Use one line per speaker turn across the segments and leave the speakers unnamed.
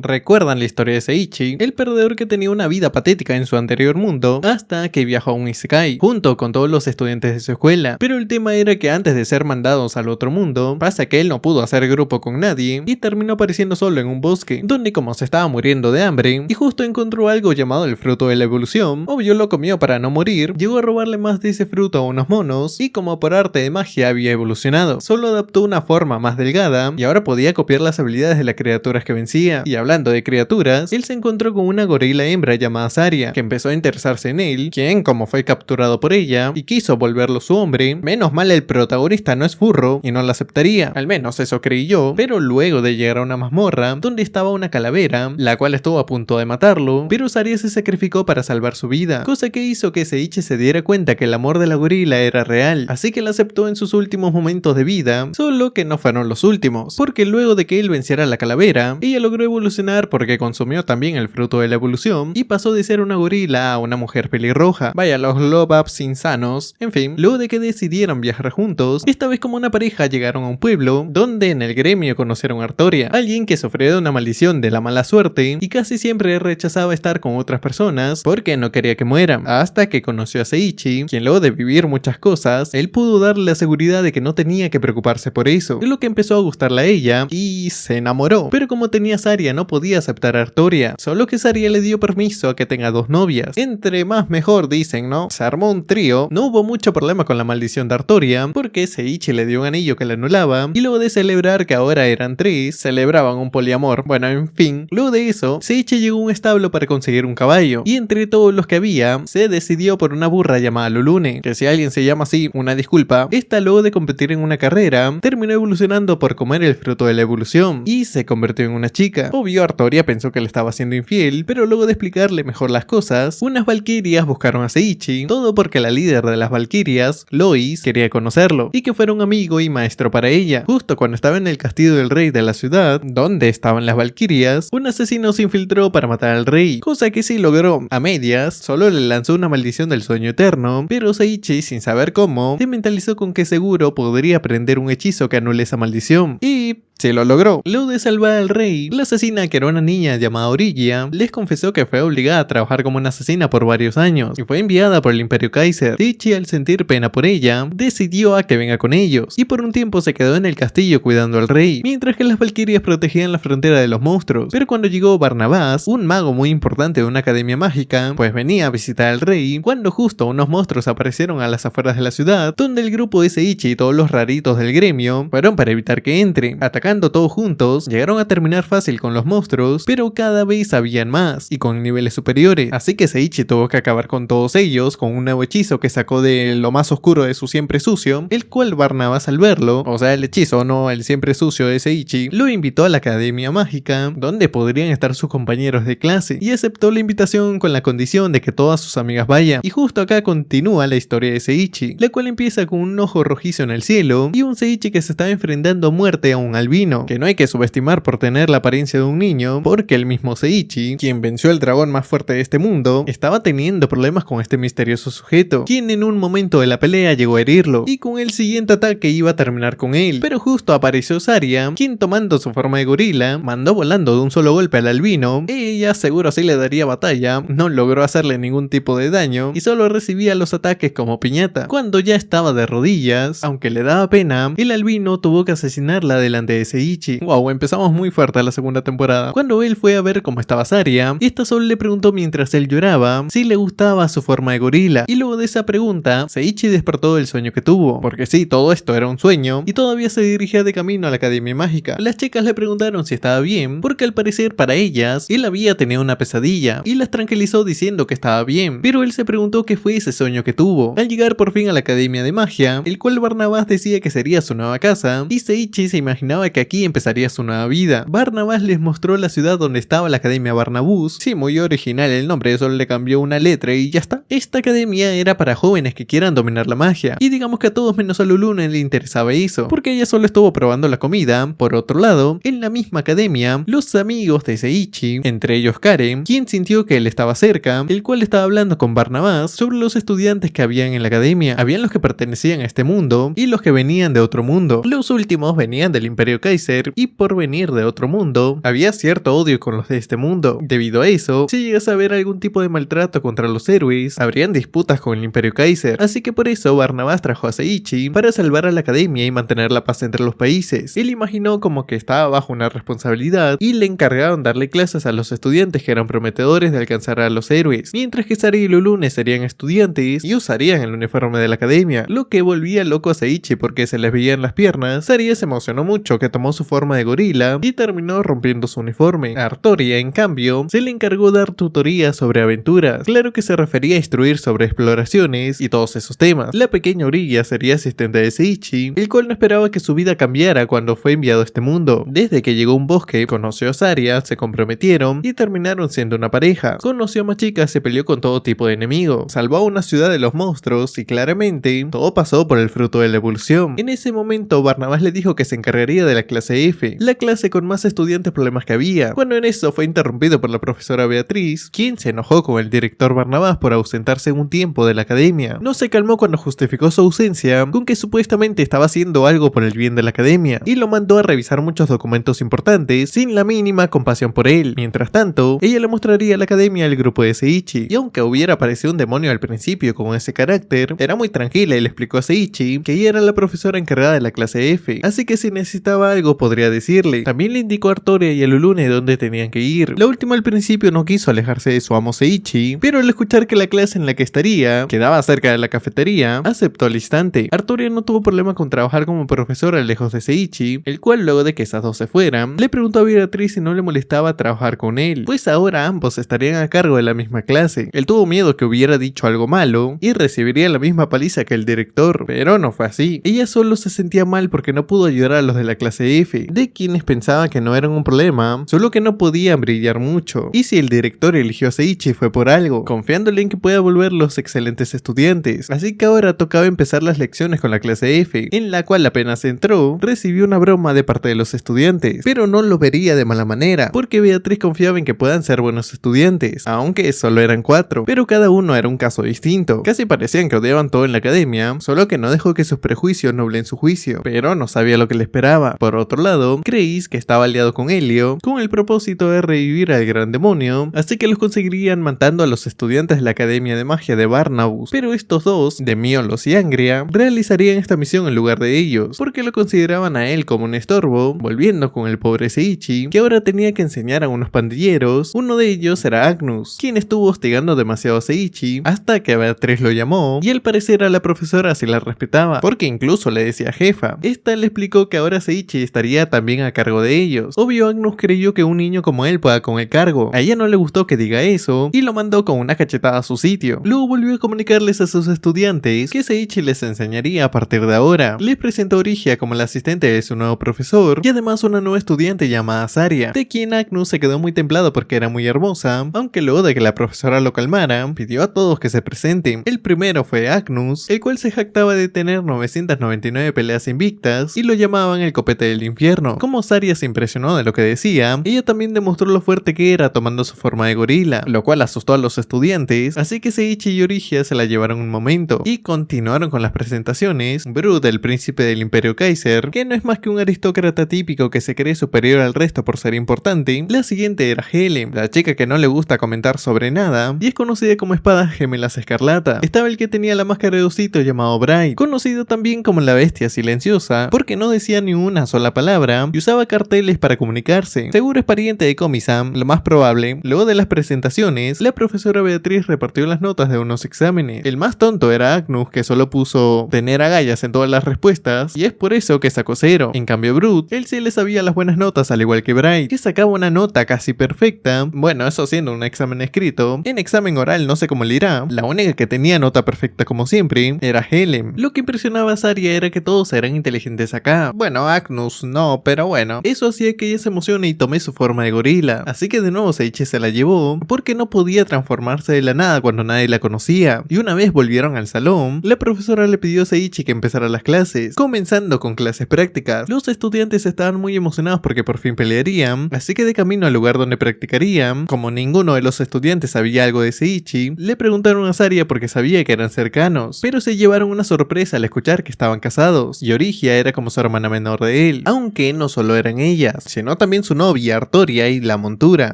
Recuerdan la historia de Seiichi, el perdedor que tenía una vida patética en su anterior mundo, hasta que viajó a un Isekai, junto con todos los estudiantes de su escuela. Pero el tema era que antes de ser mandados al otro mundo, pasa que él no pudo hacer grupo con nadie, y terminó apareciendo solo en un bosque, donde como se estaba muriendo de hambre, y justo encontró algo llamado el fruto de la evolución, obvio lo comió para no morir, llegó a robarle más de ese fruto a unos monos, y como por arte de magia había evolucionado, solo adaptó una forma más delgada, y ahora podía copiar las habilidades de las criaturas que vencía. Y hablando de criaturas, él se encontró con una gorila hembra llamada Saria, que empezó a interesarse en él, quien como fue capturado por ella, y quiso volverlo su hombre. Menos mal el protagonista no es furro, y no la aceptaría, al menos eso creí yo, pero luego de llegar a una mazmorra, donde estaba una calavera, la cual estuvo a punto de matarlo, pero Saria se sacrificó para salvar su vida, cosa que hizo que Seiichi se diera cuenta que el amor de la gorila era real, así que la aceptó en sus últimos momentos de vida, solo que no fueron los últimos, porque luego de que él venciera a la calavera, ella logró evolucionar porque consumió también el fruto de la evolución, y pasó de ser una gorila a una mujer pelirroja. Vaya, los glow-ups insanos. En fin, luego de que decidieron viajar juntos, esta vez como una pareja llegaron a un pueblo, donde en el gremio conocieron a Artoria, alguien que sufrió de una maldición de la mala suerte, y casi siempre rechazaba estar con otras personas, porque no quería que mueran, hasta que conoció a Seiichi, quien luego de vivir muchas cosas, él pudo darle la seguridad de que no tenía que preocuparse por eso, de lo que empezó a gustarle a ella, y se enamoró. Pero como tenía Saria no podía aceptar a Artoria, solo que Saria le dio permiso a que tenga dos novias. Entre más mejor dicen, ¿no? Se armó un trío, no hubo mucho problema con la maldición de Artoria, porque Seiichi le dio un anillo que la anulaba, y luego de celebrar que ahora eran tres, celebraban un poliamor. Bueno, en fin, luego de eso, Seiichi llegó a un establo para conseguir un caballo, y entre todos los que había, se decidió por una burra llamada Lulune, que si alguien se llama así, una disculpa. Esta luego de competir en una carrera, terminó evolucionando por comer el fruto de la evolución, y se convirtió en una chica. Obvio, Artoria pensó que le estaba siendo infiel, pero luego de explicarle mejor las cosas, unas valquirias buscaron a Seiichi, todo porque la líder de las valquirias, Lois, quería conocerlo, y que fuera un amigo y maestro para ella. Justo cuando estaba en el castillo del rey de la ciudad, donde estaban las valquirias, un asesino se infiltró para matar al rey, cosa que sí logró. A medias, solo le lanzó una maldición del sueño eterno, pero Seiichi, sin saber cómo, se mentalizó con que seguro podría aprender un hechizo que anule esa maldición, y se lo logró. Luego de salvar al rey, la asesina, que era una niña llamada Origia, les confesó que fue obligada a trabajar como una asesina por varios años y fue enviada por el Imperio Kaiser. Seiichi, al sentir pena por ella, decidió a que venga con ellos, y por un tiempo se quedó en el castillo cuidando al rey, mientras que las valquirias protegían la frontera de los monstruos. Pero cuando llegó Barnabás, un mago muy importante de una academia mágica, pues venía a visitar al rey, cuando justo unos monstruos aparecieron a las afueras de la ciudad, donde el grupo de Seiichi y todos los raritos del gremio fueron para evitar que entre. Atacando todos juntos, llegaron a terminar fácil con los monstruos, pero cada vez habían más, y con niveles superiores, así que Seiichi tuvo que acabar con todos ellos con un nuevo hechizo que sacó de lo más oscuro de su siempre sucio, el cual Barnabás, al verlo, o sea el hechizo, no el siempre sucio de Seiichi, lo invitó a la academia mágica, donde podrían estar sus compañeros de clase, y aceptó la invitación con la condición de que todas sus amigas vayan. Y justo acá continúa la historia de Seiichi, la cual empieza con un ojo rojizo en el cielo, y un Seiichi que se estaba enfrentando a muerte a un albino, que no hay que subestimar por tener la apariencia de un niño, porque el mismo Seiichi, quien venció al dragón más fuerte de este mundo, estaba teniendo problemas con este misterioso sujeto, quien en un momento de la pelea llegó a herirlo, y con el siguiente ataque iba a terminar con él. Pero justo apareció Saria, quien tomando su forma de gorila, mandó volando de un solo golpe al albino. Ella seguro sí le daría batalla, no logró hacerle ningún tipo de daño, y solo recibía los ataques como piñata. Cuando ya estaba de rodillas, aunque le daba pena, el albino tuvo que asesinarla delante de Seiichi. Wow, empezamos muy fuerte la segunda temporada. Cuando él fue a ver cómo estaba Saria, esta solo le preguntó mientras él lloraba si le gustaba su forma de gorila, y luego de esa pregunta, Seiichi despertó del sueño que tuvo, porque sí, todo esto era un sueño, y todavía se dirigía de camino a la academia mágica. Las chicas le preguntaron si estaba bien, porque al parecer para ellas, él había tenido una pesadilla, y las tranquilizó diciendo que estaba bien, pero él se preguntó qué fue ese sueño que tuvo. Al llegar por fin a la academia de magia, el cual Barnabás decía que sería su nueva casa, y Seiichi se imaginaba que aquí empezaría su nueva vida. Barnabás les mostró la ciudad donde estaba la academia Barnabús. Sí, muy original el nombre, solo le cambió una letra y ya está. Esta academia era para jóvenes que quieran dominar la magia, y digamos que a todos menos a Lulune le interesaba eso, porque ella solo estuvo probando la comida. Por otro lado, en la misma academia, los amigos de Seiichi, entre ellos Karen, quien sintió que él estaba cerca, el cual estaba hablando con Barnabás sobre los estudiantes que habían en la academia. Habían los que pertenecían a este mundo y los que venían de otro mundo. Los últimos venían del Imperio Kaiser y por venir de otro mundo, había cierto odio con los de este mundo. Debido a eso, si llegase a haber algún tipo de maltrato contra los héroes, habrían disputas con el Imperio Kaiser, así que por eso Barnabás trajo a Seiichi para salvar a la academia y mantener la paz entre los países. Él imaginó como que estaba bajo una responsabilidad y le encargaron darle clases a los estudiantes que eran prometedores de alcanzar a los héroes, mientras que Saria y Lulune serían estudiantes y usarían el uniforme de la academia, lo que volvía loco a Seiichi porque se les veían las piernas. Saria se emocionó mucho que tomó su forma de gorila y terminó rompiendo su uniforme. A Artoria, en cambio, se le encargó dar tutorías sobre aventuras. Claro que se refería a instruir sobre exploraciones y todos esos temas. La pequeña Orilla sería asistente de Seiichi, el cual no esperaba que su vida cambiara cuando fue enviado a este mundo. Desde que llegó a un bosque, conoció a Saria, se comprometieron y terminaron siendo una pareja. Conoció a más chicas, se peleó con todo tipo de enemigos, salvó a una ciudad de los monstruos y claramente todo pasó por el fruto de la evolución. En ese momento Barnabás le dijo que se encargaría de la clase F, la clase con más estudiantes problemas que había, cuando en eso fue interrumpido por la profesora Beatriz, quien se enojó con el director Barnabás por ausentarse un tiempo de la academia. No se calmó cuando justificó su ausencia con que supuestamente estaba haciendo algo por el bien de la academia y lo mandó a revisar muchos documentos importantes sin la mínima compasión por él. Mientras tanto, ella le mostraría a la academia el grupo de Seiichi, y aunque hubiera parecido un demonio al principio con ese carácter, era muy tranquila y le explicó a Seiichi que ella era la profesora encargada de la clase F, así que si necesitaba algo podría decirle. También le indicó a Artoria y a Lulune dónde tenían que ir. La última al principio no quiso alejarse de su amo Seiichi, pero al escuchar que la clase en la que estaría quedaba cerca de la cafetería, aceptó al instante. Artoria no tuvo problema con trabajar como profesora lejos de Seiichi, el cual luego de que esas dos se fueran, le preguntó a Beatriz si no le molestaba trabajar con él, pues ahora ambos estarían a cargo de la misma clase. Él tuvo miedo que hubiera dicho algo malo y recibiría la misma paliza que el director, pero no fue así. Ella solo se sentía mal porque no pudo ayudar a los de la clase F, de quienes pensaban que no eran un problema, solo que no podían brillar mucho. Y si el director eligió a Seiichi fue por algo, confiándole en que pueda volver los excelentes estudiantes. Así que ahora tocaba empezar las lecciones con la clase F, en la cual apenas entró, recibió una broma de parte de los estudiantes, pero no lo vería de mala manera, porque Beatriz confiaba en que puedan ser buenos estudiantes, aunque solo eran 4, pero cada uno era un caso distinto. Casi parecían que odiaban todo en la academia, solo que no dejó que sus prejuicios nublen su juicio, pero no sabía lo que le esperaba. Por otro lado, Kreis, que estaba aliado con Helio, con el propósito de revivir al gran demonio, así que los conseguirían matando a los estudiantes de la Academia de Magia de Barnabus, pero estos dos, Demiolos y Angria, realizarían esta misión en lugar de ellos, porque lo consideraban a él como un estorbo, volviendo con el pobre Seiichi, que ahora tenía que enseñar a unos pandilleros. Uno de ellos era Agnus, quien estuvo hostigando demasiado a Seiichi, hasta que Beatriz lo llamó, y al parecer a la profesora sí la respetaba, porque incluso le decía jefa. Esta le explicó que ahora Seiichi estaría también a cargo de ellos. Obvio, Agnus creyó que un niño como él pueda con el cargo. A ella no le gustó que diga eso, y lo mandó con una cachetada a su sitio. Luego volvió a comunicarles a sus estudiantes que Seiichi les enseñaría a partir de ahora. Les presentó a Origia como la asistente de su nuevo profesor, y además una nueva estudiante llamada Saria, de quien Agnus se quedó muy templado porque era muy hermosa, aunque luego de que la profesora lo calmara, pidió a todos que se presenten. El primero fue Agnus, el cual se jactaba de tener 999 peleas invictas, y lo llamaban el copete del infierno. Como Saria se impresionó de lo que decía, ella también demostró lo fuerte que era tomando su forma de gorila, lo cual asustó a los estudiantes, así que Seiichi y Origia se la llevaron un momento, y continuaron con las presentaciones. Brut, el príncipe del Imperio Kaiser, que no es más que un aristócrata típico que se cree superior al resto por ser importante. La siguiente era Helen, la chica que no le gusta comentar sobre nada, y es conocida como Espada Gemelas Escarlata. Estaba el que tenía la máscara de osito llamado Bright, conocido también como la bestia silenciosa, porque no decía ni una sola palabra, y usaba carteles para comunicarse. Seguro es pariente de Komi-san, lo más probable. Luego de las presentaciones, la profesora Beatriz repartió las notas de unos exámenes. El más tonto era Agnus, que solo puso tener agallas en todas las respuestas, y es por eso que sacó 0. En cambio Brut, él sí le sabía las buenas notas al igual que Bright, que sacaba una nota casi perfecta. Bueno, eso siendo un examen escrito. En examen oral no sé cómo le irá. La única que tenía nota perfecta como siempre era Helen. Lo que impresionaba a Saria era que todos eran inteligentes acá. Bueno, Agnus no, pero bueno. Eso hacía que ella se emocione y tome su forma de gorila. Así que de nuevo Seiichi se la llevó, porque no podía transformarse de la nada cuando nadie la conocía. Y una vez volvieron al salón, la profesora le pidió a Seiichi que empezara las clases, comenzando con clases prácticas. Los estudiantes estaban muy emocionados porque por fin pelearían, así que de camino al lugar donde practicarían, como ninguno de los estudiantes sabía algo de Seiichi, le preguntaron a Saria porque sabía que eran cercanos, pero se llevaron una sorpresa al escuchar que estaban casados, y Origia era como su hermana menor de él, aunque no solo eran ellas, sino también su novia Artoria y la montura,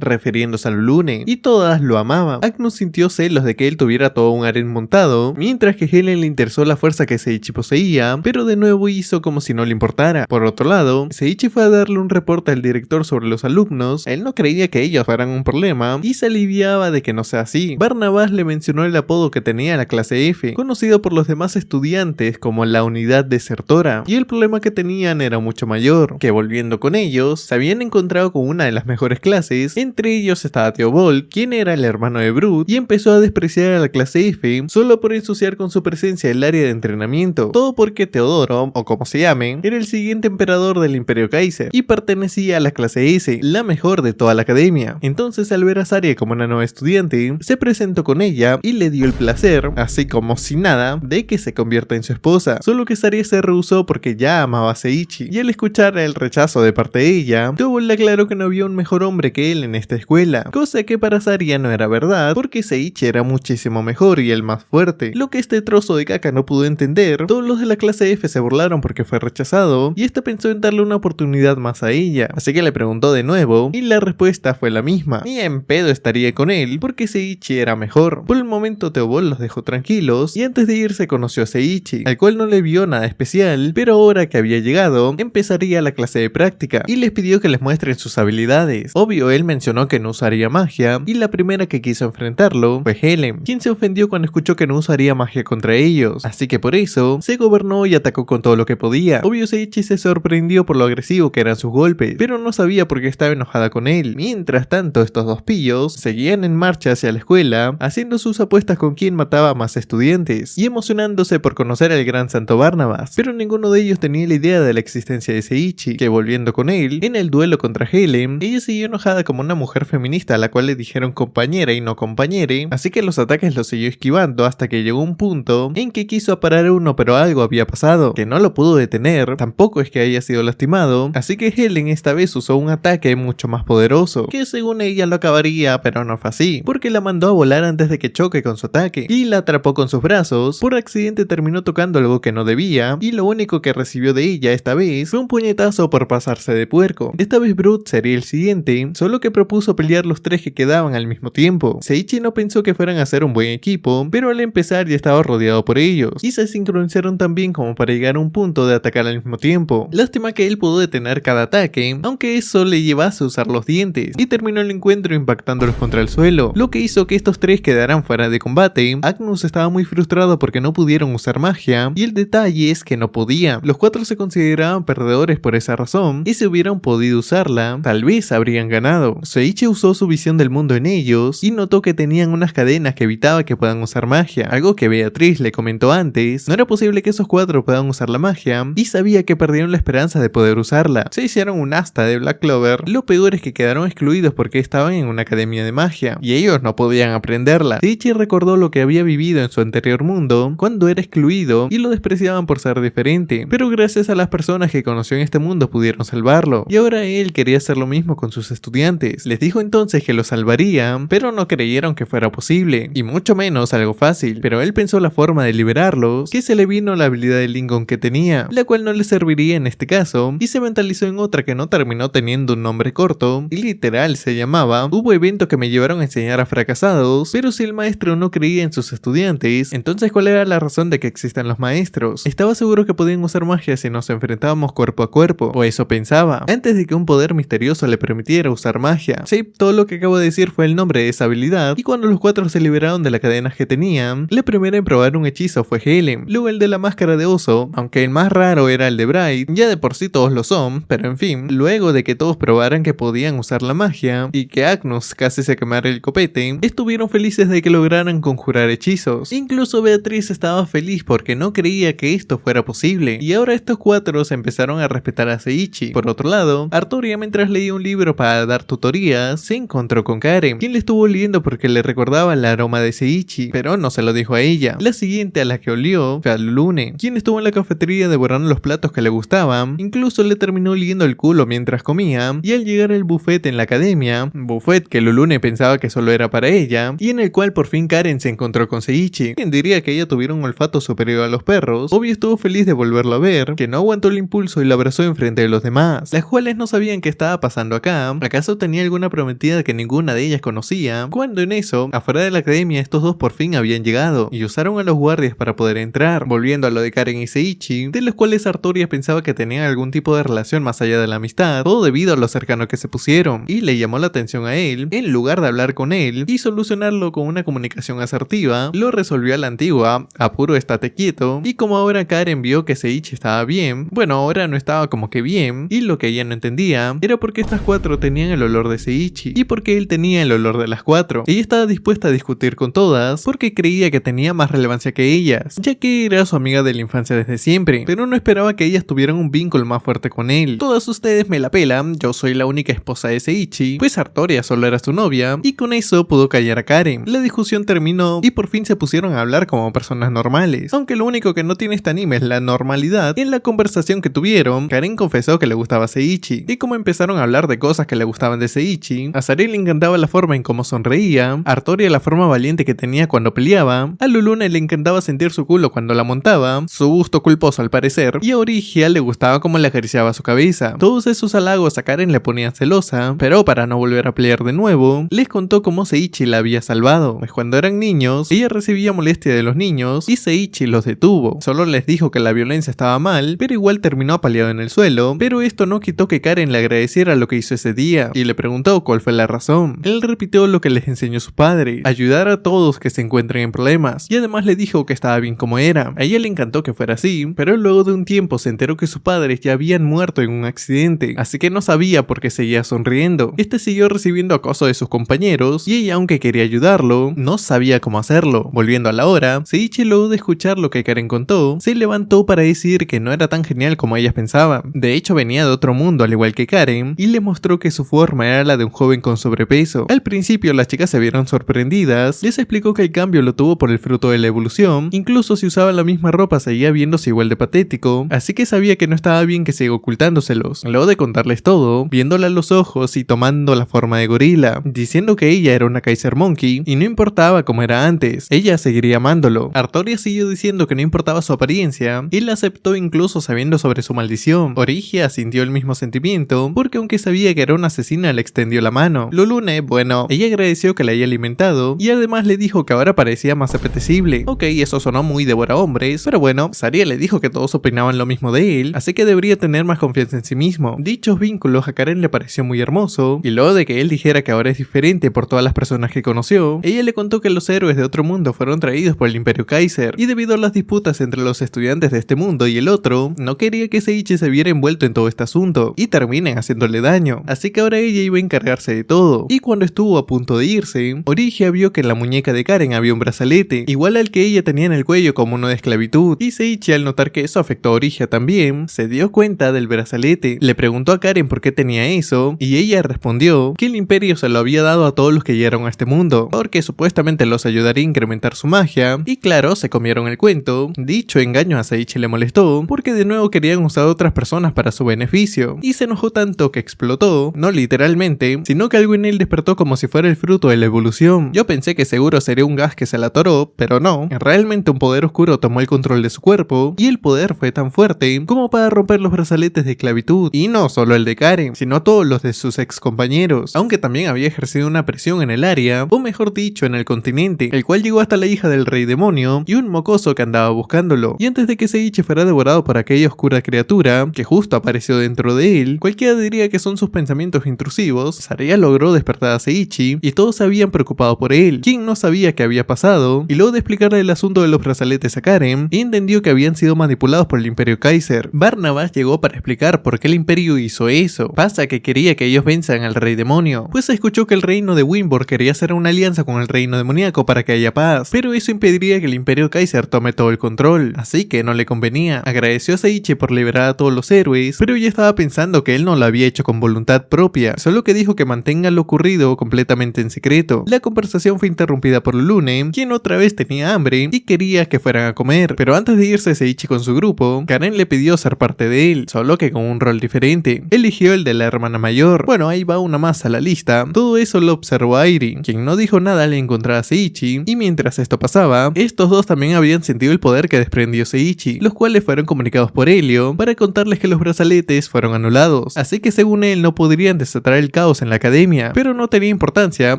refiriéndose a Lulune, y todas lo amaban. Agnus sintió celos de que él tuviera todo un harén montado, mientras que Helen le interesó la fuerza que Seiichi poseía, pero de nuevo hizo como si no le importara. Por otro lado, Seiichi fue a darle un reporte al director sobre los alumnos. Él no creía que ellos fueran un problema y se aliviaba de que no sea así. Barnabás le mencionó el apodo que tenía la clase F, conocido por los demás estudiantes como la unidad desertora, y el problema que tenían era mucho mayor, que volviendo con ellos, se habían encontrado con una de las mejores clases. Entre ellos estaba Theobald, quien era el hermano de Brut, y empezó a despreciar a la clase F solo por ensuciar con su presencia el área de entrenamiento. Todo porque Teodoro, o como se llame, era el siguiente emperador del Imperio Kaiser y pertenecía a la clase S, la mejor de toda la academia. Entonces, al ver a Saria como una nueva estudiante, se presentó con ella y le dio el placer, así como sin nada, de que se convierta en su esposa. Solo que Saria se rehusó porque ya amaba a Seiichi, y al escuchar el rechazo de parte de ella, Theobald le aclaró que no había un mejor hombre que él en esta escuela, cosa que para Saria no era verdad, porque Seiichi era muchísimo mejor y el más fuerte. Lo que este trozo de caca no pudo entender, todos los de la clase F se burlaron porque fue rechazado, y esta pensó en darle una oportunidad más a ella, así que le preguntó de nuevo, y la respuesta fue la misma: ni en pedo estaría con él, porque Seiichi era mejor. Por el momento Theobald los dejó tranquilos, y antes de irse conoció a Seiichi, al cual no le vio nada especial, pero ahora que había llegado, empezaría la clase de práctica, y les pidió que les muestren sus habilidades. Obvio, él mencionó que no usaría magia, y la primera que quiso enfrentarlo fue Helen, quien se ofendió cuando escuchó que no usaría magia contra ellos, así que por eso se gobernó y atacó con todo lo que podía. Obvio, Seiichi se sorprendió por lo agresivo que eran sus golpes, pero no sabía por qué estaba enojada con él. Mientras tanto, estos dos pillos seguían en marcha hacia la escuela, haciendo sus apuestas con quién mataba a más estudiantes, y emocionándose por conocer al gran santo Barnabás, pero ninguno de ellos tenía la idea de la existencia de Seiichi, que volviendo con él, en el duelo contra Helen, ella siguió enojada como una mujer feminista a la cual le dijeron compañera y no compañere, así que los ataques los siguió esquivando hasta que llegó un punto en que quiso parar uno, pero algo había pasado, que no lo pudo detener. Tampoco es que haya sido lastimado, así que Helen esta vez usó un ataque mucho más poderoso, que según ella lo acabaría, pero no fue así, porque la mandó a volar antes de que choque con su ataque, y la atrapó con sus brazos. Por accidente terminó tocando algo que no debía, y lo único que recibió de ella esta vez fue un puñetazo por pasarse de puerco. Esta vez Brut sería el siguiente, solo que propuso pelear los tres que quedaban al mismo tiempo. Seiichi no pensó que fueran a ser un buen equipo, pero al empezar ya estaba rodeado por ellos, y se sincronizaron tan bien como para llegar a un punto de atacar al mismo tiempo. Lástima que él pudo detener cada ataque, aunque eso le llevase a usar los dientes, y terminó el encuentro impactándolos contra el suelo, lo que hizo que estos tres quedaran fuera de combate. Agnus estaba muy frustrado porque no pudieron usar magia, y el detalle es que no podía. Los cuatro se consideraban perdedores por esa razón, y si hubieran podido usarla, tal vez habrían ganado. Seiichi usó su visión del mundo en ellos, y notó que tenían unas cadenas que evitaba que puedan usar magia, algo que Beatriz le comentó antes. No era posible que esos cuatro puedan usar la magia, y sabía que perdieron la esperanza de poder usarla. Se hicieron un asta de Black Clover. Lo peor es que quedaron excluidos porque estaban en una academia de magia, y ellos no podían aprenderla. Seiichi recordó lo que había vivido en su anterior mundo, cuando era excluido, y lo despreciaban por ser diferente, pero gracias a las personas que conoció en este mundo pudieron salvarlo, y ahora él quería hacer lo mismo con sus estudiantes. Les dijo entonces que lo salvaría, pero no creyeron que fuera posible, y mucho menos algo fácil, pero él pensó la forma de liberarlos, que se le vino la habilidad de Lingon que tenía, la cual no le serviría en este caso, y se mentalizó en otra que no terminó teniendo un nombre corto, y literal se llamaba "Hubo evento que me llevaron a enseñar a fracasados", pero si el maestro no creía en sus estudiantes, entonces ¿cuál era la razón de que existan los maestros? Estaba seguro que podían usar magia si nos enfrentábamos cuerpo a cuerpo, o eso pensaba, antes de que un poder misterioso le permitiera usar magia. Sí, todo lo que acabo de decir fue el nombre de esa habilidad, y cuando los cuatro se liberaron de la cadena que tenían, la primera en probar un hechizo fue Helen, luego el de la máscara de oso, aunque el más raro era el de Bright, ya de por sí todos lo son, pero en fin, luego de que todos probaran que podían usar la magia, y que Agnus casi se quemara el copete, estuvieron felices de que lograran conjurar hechizos. Incluso Beatriz estaba feliz porque no creía que esto fuera posible, y ahora estos cuatro se empezaron a respetar a Seiichi. Por otro lado, Artoria, mientras leía un libro para dar tutorías, se encontró con Karen, quien le estuvo oliendo porque le recordaba el aroma de Seiichi, pero no se lo dijo a ella. La siguiente a la que olió fue a Lulune, quien estuvo en la cafetería devorando los platos que le gustaban, incluso le terminó oliendo el culo mientras comía, y al llegar al buffet en la academia, buffet que Lulune pensaba que solo era para ella, y en el cual por fin Karen se encontró con Seiichi, quien diría que ella tuviera un olfato superior a los perros. Obvio estuvo feliz de volverlo a ver, que no aguantó el impulso y lo abrazó enfrente de los demás, las cuales no sabían qué estaba pasando acá. ¿Acaso tenía alguna prometida que ninguna de ellas conocía? Cuando en eso, afuera de la academia, estos dos por fin habían llegado y usaron a los guardias para poder entrar. Volviendo a lo de Karen y Seiichi, de los cuales Artoria pensaba que tenían algún tipo de relación más allá de la amistad, todo debido a lo cercano que se pusieron, y le llamó la atención a él. En lugar de hablar con él y solucionarlo con una comunicación asertiva, lo resolvió a la antigua, a puro estate quieto. Y como ahora Karen vio que Seiichi estaba bien, bueno, ahora no estaba como que bien, y lo que ella no entendía era porque estas cuatro tenían el olor de Seiichi y porque él tenía el olor de las cuatro. Ella estaba dispuesta a discutir con todas porque creía que tenía más relevancia que ellas, ya que era su amiga de la infancia desde siempre, pero no esperaba que ellas tuvieran un vínculo más fuerte con él. Todas ustedes me la pelan, yo soy la única esposa de Seiichi, pues Artoria solo era su novia, y con eso pudo callar a Karen. La discusión terminó y por fin se pusieron a hablar como personas normales, aunque lo único que no tiene este anime es la normalidad. En la conversación que tuvieron, Karen confesó que le gustaba Seiichi, y como empezaron a hablar de cosas que le gustaban de Seiichi, a Saree le encantaba la forma en cómo sonreía, a Artoria la forma valiente que tenía cuando peleaba, a Lulune le encantaba sentir su culo cuando la montaba, su gusto culposo al parecer, y a Origia le gustaba cómo le acariciaba su cabeza. Todos esos halagos a Karen le ponían celosa, pero para no volver a pelear de nuevo, les contó cómo Seiichi la había salvado, pues cuando eran niños, ella recibía molestia de los niños y Seiichi los detuvo. Solo les dijo que la violencia estaba mal, pero igual terminó apaleado en el suelo, pero esto no quitó que Karen le agradeciera lo que hizo ese día, y le preguntó cuál fue la razón. Él repitió lo que les enseñó su padre, ayudar a todos que se encuentren en problemas, y además le dijo que estaba bien como era. A ella le encantó que fuera así, pero luego de un tiempo se enteró que sus padres ya habían muerto en un accidente, así que no sabía por qué seguía sonriendo. Este siguió recibiendo acoso de sus compañeros, y ella, aunque quería ayudarlo, no sabía cómo hacerlo. Volviendo a la hora, Seiichi, luego de escuchar lo que Karen contó, se levantó para decir que no era tan genial como ellas pensaban. De hecho, venía de otro mundo al igual que Karen, y le mostró que su forma era la de un joven con sobrepeso. Al principio las chicas se vieron sorprendidas, les explicó que el cambio lo tuvo por el fruto de la evolución, incluso si usaba la misma ropa seguía viéndose igual de patético, así que sabía que no estaba bien que siga ocultándoselos. Luego de contarles todo, viéndola a los ojos y tomando la forma de gorila, diciendo que ella era una Kaiser Monkey y no importaba cómo era antes, ella seguiría amándolo. Artoria siguió diciendo que no importaba su apariencia y la aceptó incluso sabiendo sobre su maldición. Origia sintió el mismo sentimiento porque aunque sabía que era una asesina le extendió la mano. Lulune, bueno, ella agradeció que la haya alimentado y además le dijo que ahora parecía más apetecible. Ok, eso sonó muy devora hombres, pero bueno, Saree le dijo que todos opinaban lo mismo de él, así que debería tener más confianza en sí mismo. Dichos vínculos a Karen le pareció muy hermoso, y luego de que él dijera que ahora es diferente por todas las personas que conoció, ella le contó que los héroes de otro mundo fueron traídos por el Imperio Kaiser, y debido a las disputas entre los estudiantes de este mundo y el otro, no quería que Seiichi se viera envuelto en todo este asunto, y terminen haciéndole daño, así que ahora ella iba a encargarse de todo. Y cuando estuvo a punto de irse, Origia vio que en la muñeca de Karen había un brazalete, igual al que ella tenía en el cuello como uno de esclavitud, y Seiichi, al notar que eso afectó a Origia también, se dio cuenta del brazalete, le preguntó a Karen por qué tenía eso, y ella respondió que el imperio se lo había dado a todos los que llegaron a este mundo, porque supuestamente los ayudaría a incrementar su magia, y claro, se comieron el cuento. Dicho engaño a Seiichi le molestó, porque de nuevo querían usar a otras personas para su beneficio, y se enojó tanto que explotó, no literalmente, sino que algo en él despertó como si fuera el fruto de la evolución. Yo pensé que seguro sería un gas que se la atoró, pero no, realmente un poder oscuro tomó el control de su cuerpo, y el poder fue tan fuerte como para romper los brazaletes de esclavitud, y no solo el de Karen, sino todos los de sus ex compañeros, aunque también había ejercido una presión en el área, o mejor dicho en el continente, el cual llegó hasta la hija del rey demonio y un mocoso que andaba buscándolo. Y antes de que Seiichi fuera devorado por aquella oscura criatura que justo apareció dentro de él, cualquiera diría que son sus pensamientos intrusivos, Saree logró despertar a Seiichi y todos se habían preocupado por él. Quien no sabía qué había pasado, y luego de explicarle el asunto de los brazaletes a Karen, entendió que habían sido manipulados por el Imperio Kaiser. Barnabas llegó para explicar por qué el Imperio hizo eso. Pasa que quería que ellos venzan al rey demonio, pues escuchó que el reino de Winborg quería hacer una alianza con el reino demoníaco para que haya paz, pero eso impediría que el Imperio Kaiser tome todo el control, así que no le convenía. Agradeció a Seiichi por liberar a todos los héroes, pero ella estaba pensando que él no lo había hecho con voluntad propia, solo que dijo que mantenga lo ocurrido completamente en secreto. La conversación fue interrumpida por Lulune, quien otra vez tenía hambre y quería que fueran a comer, pero antes de irse Seiichi con su grupo, Karen le pidió ser parte de él, solo que con un rol diferente. Eligió el de la hermana mayor. Bueno, ahí va una más a la lista. Todo eso lo observó Airi, quien no dijo nada al encontrar a Seiichi, y mientras esto pasaba, estos dos también habían sentido el poder que desprendió Seiichi, los cuales fueron comunicados por Helio para para contarles que los brazaletes fueron anulados, así que según él no podrían desatar el caos en la academia, pero no tenía importancia